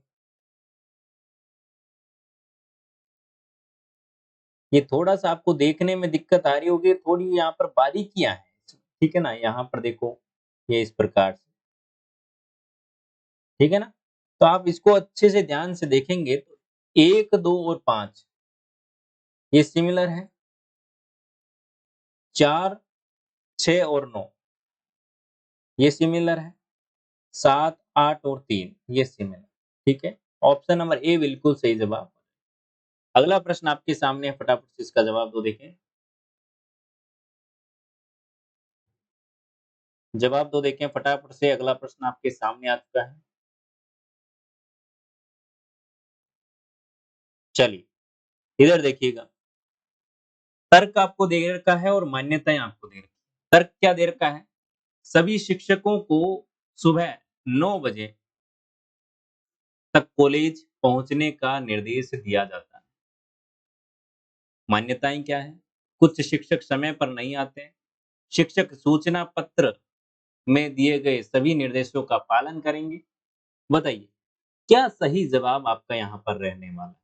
Speaker 1: ये थोड़ा-सा आपको देखने में दिक्कत आ रही होगी, थोड़ी यहाँ पर बारीकियाँ हैं, ठीक है ना? यहाँ पर देखो, ये इस प्रकार से, ठीक है ना? तो आप इसको अच्छे से ध्यान से देखेंगे तो 1, 2 और 5 ये सिमिलर हैं, 4, 6 और 9 ये सिमिलर हैं, 7, 8 और 3 ये सिमिलर, ठीक है? ऑप्शन नंबर ए बिल्कुल सही जवाब। अगला प्रश्न आपके सामने है, फटाफट से इसका जवाब दो देखें। जवाब दो देखें फटाफट से, अगला प्रश्न आपके सामने आ चुका है। चलिए, इधर देखिएगा, तर्क आपको दे रखा है और मान्यताएँ आपको दे रखी है। तर्क क्या दे रखा है? सभी शिक्षकों को सुबह 9 बजे तक कॉलेज पहुँचने का निर्देश दिया जाता है। मान्यताएँ क्या हैं? कुछ शिक्षक समय पर नहीं आते हैं। शिक्षक सूचना पत्र में दिए गए सभी निर्देशों का पालन करेंगे। बताइए, क्या सही जवाब आपका यहाँ पर रहने वाला है?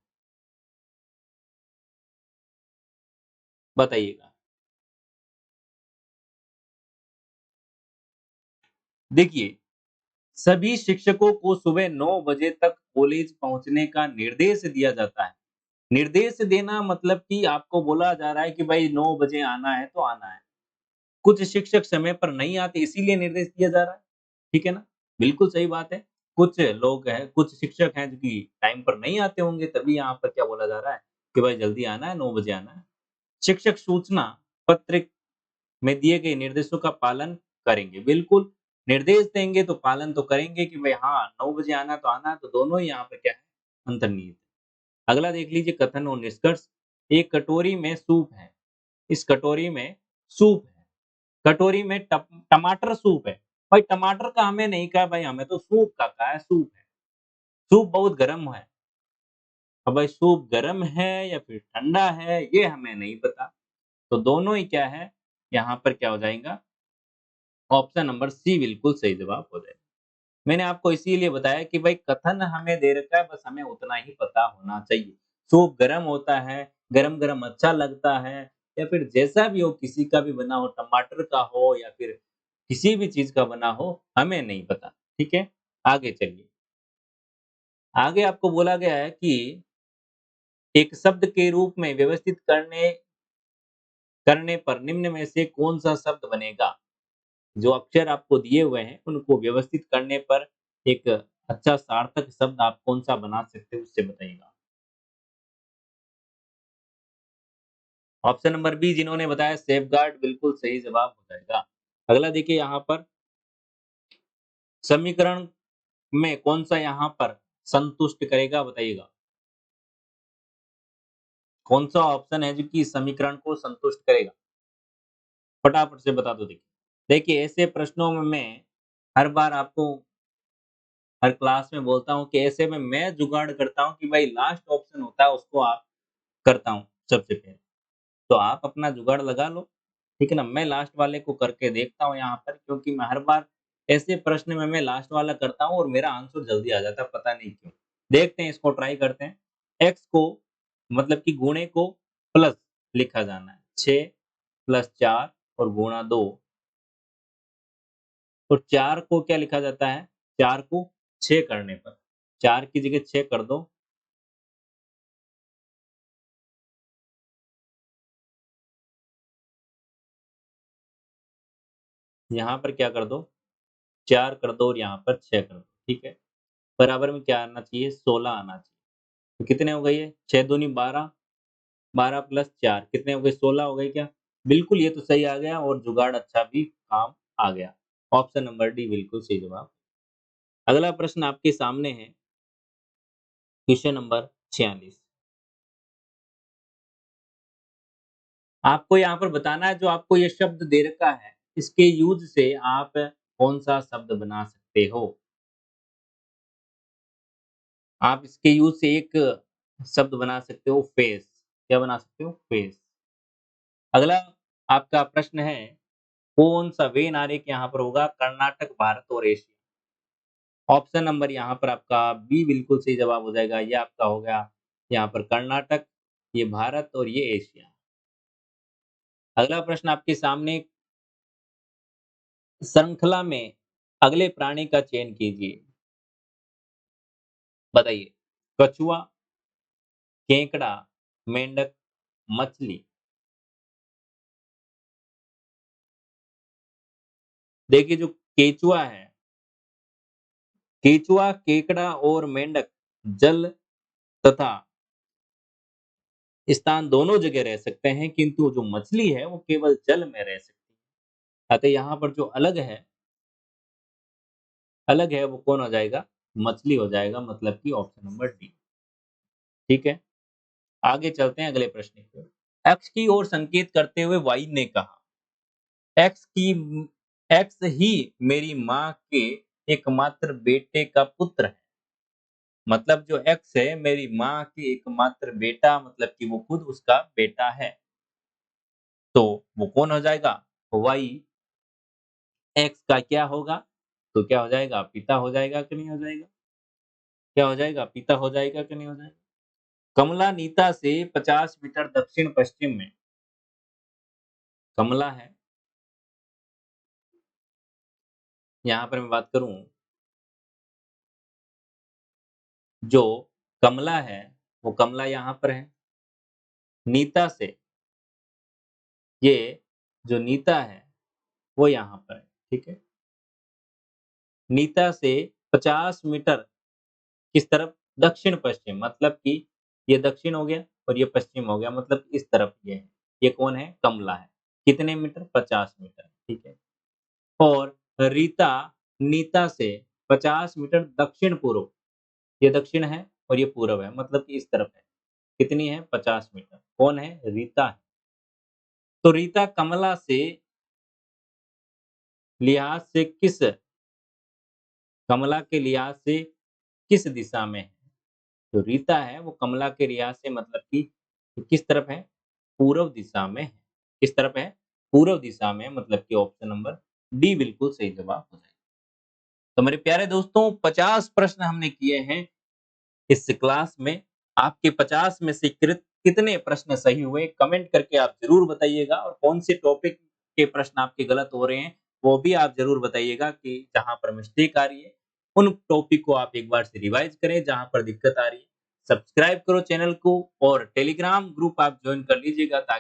Speaker 1: बताइएगा। देखिए, सभी शिक्षकों को सुबह 9 बजे तक कॉलेज पहुँचने का निर्देश दिया जाता है। निर्देश देना मतलब कि आपको बोला जा रहा है कि भाई 9 बजे आना है तो आना है। कुछ शिक्षक समय पर नहीं आते इसीलिए निर्देश दिया जा रहा है, ठीक है ना? बिल्कुल सही बात है। कुछ लोग हैं, कुछ शिक्षक हैं जो कि टाइम पर नहीं आते होंगे तभी यहाँ पर क्या बोला जा रहा है कि भाई जल्दी आना है, 9 बजे आना है। शिक्षक सूचना पत्र में दिए गए निर्देशों का पालन करेंगे। बिल्कुल, निर्देश देंगे तो पालन तो करेंगे कि भाई हाँ, 9 बजे आना तो आना है, तो दोनों ही यहाँ पे क्या है, अंतर्निहित है। अगला देख लीजिए कथन और निष्कर्ष। एक कटोरी में सूप है, इस कटोरी में सूप है, कटोरी में टमाटर सूप है। भाई टमाटर का हमें नहीं कहा भाई, हमें तो सूप का कहा है, सूप है। सूप बहुत गर्म है। अब भाई सूप गर्म है या फिर ठंडा है, ये हमें नहीं पता। तो दोनों ही क्या है, यहाँ पर क्या हो जाएगा, ऑप्शन नंबर सी बिल्कुल सही जवाब हो जाएगा। मैंने आपको इसीलिए बताया कि भाई कथन हमें दे रखा है, बस हमें उतना ही पता होना चाहिए। सूप गरम होता है, गरम-गरम अच्छा लगता है या फिर जैसा भी हो, किसी का भी बना हो, टमाटर का हो या फिर किसी भी चीज़ का बना हो, हमें नहीं पता। ठीक है? आगे चलिए। आगे आपको बोला गया है कि एक शब्द के रूप में व्यवस्थित करने करने पर निम्न में से कौन सा शब्द बनेगा? जो अक्षर आपको दिए हुए हैं, उनको व्यवस्थित करने पर एक अच्छा सार्थक शब्द आप कौन-सा बना सकते हो, उससे बताइएगा। ऑप्शन नंबर बी जिन्होंने बताया सेफगार्ड बिल्कुल सही जवाब हो जाएगा। अगला देखिए यहाँ पर समीकरण में कौन-सा यहाँ पर संतुष्ट करेगा बताइएगा। कौन-सा ऑप्शन है जो कि समीकरण को संतुष्ट करेगा? फटाफट से बता दो देखिए। देखिए ऐसे प्रश्नों में मैं हर बार आपको हर क्लास में बोलता हूँ कि ऐसे में मैं जुगाड़ करता हूँ कि भाई लास्ट ऑप्शन होता है उसको आप करता हूँ सबसे पहले। तो आप अपना जुगाड़ लगा लो, ठीक है ना? मैं लास्ट वाले को करके देखता हूँ यहाँ पर क्योंकि मैं हर बार ऐसे प्रश्न में मैं लास्ट वाला करता हूँ और मेरा आंसर जल्दी आ जाता है, पता नहीं क्यों? देखते हैं इसको ट्राई करते हैं। x को मतलब कि गुणे को प्लस लिखा जाना है। 6 प्लस 4 और गुणा 2 तो 4 को क्या लिखा जाता है? 4 को 6 करने पर, 4 की जगह 6 कर दो, यहाँ पर क्या कर दो? 4 कर दो और यहाँ पर 6 कर दो, ठीक है? बराबर में क्या आना चाहिए? 16 आना चाहिए। तो कितने हो गए ये? 6 दूनी 12, 12 प्लस 4 कितने हो गए? 16 हो गए क्या? बिल्कुल ये तो सही आ गया और जुगाड़ अच्छा भी काम आ गया। ऑप्शन नंबर डी बिल्कुल सही जवाब। अगला प्रश्न आपके सामने है, क्वेश्चन नंबर 46। आपको यहाँ पर बताना है जो आपको ये शब्द दे रखा है, इसके यूज़ से आप कौन-सा शब्द बना सकते हो? आप इसके यूज़ से एक शब्द बना सकते हो फेस। क्या बना सकते हो? फेस। अगला आपका प्रश्न है, कौन-सा वेन आरेख यहाँ पर होगा? कर्नाटक, भारत और एशिया। ऑप्शन नंबर यहाँ पर आपका बी बिल्कुल सही जवाब हो जाएगा। ये आपका हो गया यहाँ पर कर्नाटक, ये भारत और ये एशिया। अगला प्रश्न आपके सामने श्रृंखला में अगले प्राणी का चयन कीजिए। बताइए, कछुआ, केकड़ा, मेंढक, मछली। देखिए जो केचुआ, केकड़ा और मेंढक जल तथा स्थान दोनों जगह रह सकते हैं, किंतु जो मछली है वो केवल जल में रह सकती है। अतः यहाँ पर जो अलग है वो कौन हो जाएगा? मछली हो जाएगा मतलब कि ऑप्शन नंबर डी। ठीक है? आगे चलते हैं अगले प्रश्न की ओर। एक्स की ओर संकेत करते हुए वाई ने कहा, एक्स की एक्स ही मेरी माँ के एकमात्र बेटे का पुत्र है। मतलब जो एक्स है मेरी माँ के एकमात्र बेटा मतलब कि वो खुद उसका बेटा है। तो वो कौन हो जाएगा? वाई एक्स का क्या होगा? तो क्या हो जाएगा? पिता हो जाएगा कि नहीं हो जाएगा? क्या हो जाएगा? पिता हो जाएगा कि नहीं हो जाएगा? कमला नीता से 50 मीटर दक्षिण पश्चिम में कमला है। यहाँ पर मैं बात करूँ जो कमला है, वो कमला यहाँ पर है। नीता से ये जो नीता है, वो यहाँ पर है, ठीक है? नीता से 50 मीटर किस तरफ? दक्षिण-पश्चिम मतलब कि ये दक्षिण हो गया और ये पश्चिम हो गया मतलब इस तरफ ये है। ये कौन है? कमला है। कितने मीटर? 50 मीटर, ठीक है? और रीता नीता से 50 मीटर दक्षिण-पूर्व, ये दक्षिण है और ये पूर्व है मतलब कि इस तरफ है। कितनी है? 50 मीटर। कौन है? रीता है। तो रीता कमला से लिहाज से किस कमला के लिहाज से किस दिशा में है? जो रीता है वो कमला के लिहाज से मतलब कि किस तरफ है? पूर्व दिशा में है। किस तरफ है? पूर्व दिशा में मतलब कि ऑप्शन नंबर डी बिल्कुल सही जवाब हो जाएगा। तो मेरे प्यारे दोस्तों 50 प्रश्न हमने किए हैं इस क्लास में। आपके 50 में से कितने प्रश्न सही हुए कमेंट करके आप ज़रूर बताइएगा और कौन से टॉपिक के प्रश्न आपके गलत हो रहे हैं, वो भी आप ज़रूर बताइएगा कि जहाँ पर मिस्टेक आ रही है, उन टॉपिक को आप एक बार से रिवाइज़ करें जहाँ पर दिक्कत आ रही है। सब्सक्राइब करो चैनल को और टेलीग्राम ग्रुप आप जॉइन कर लीजिएगा ताकि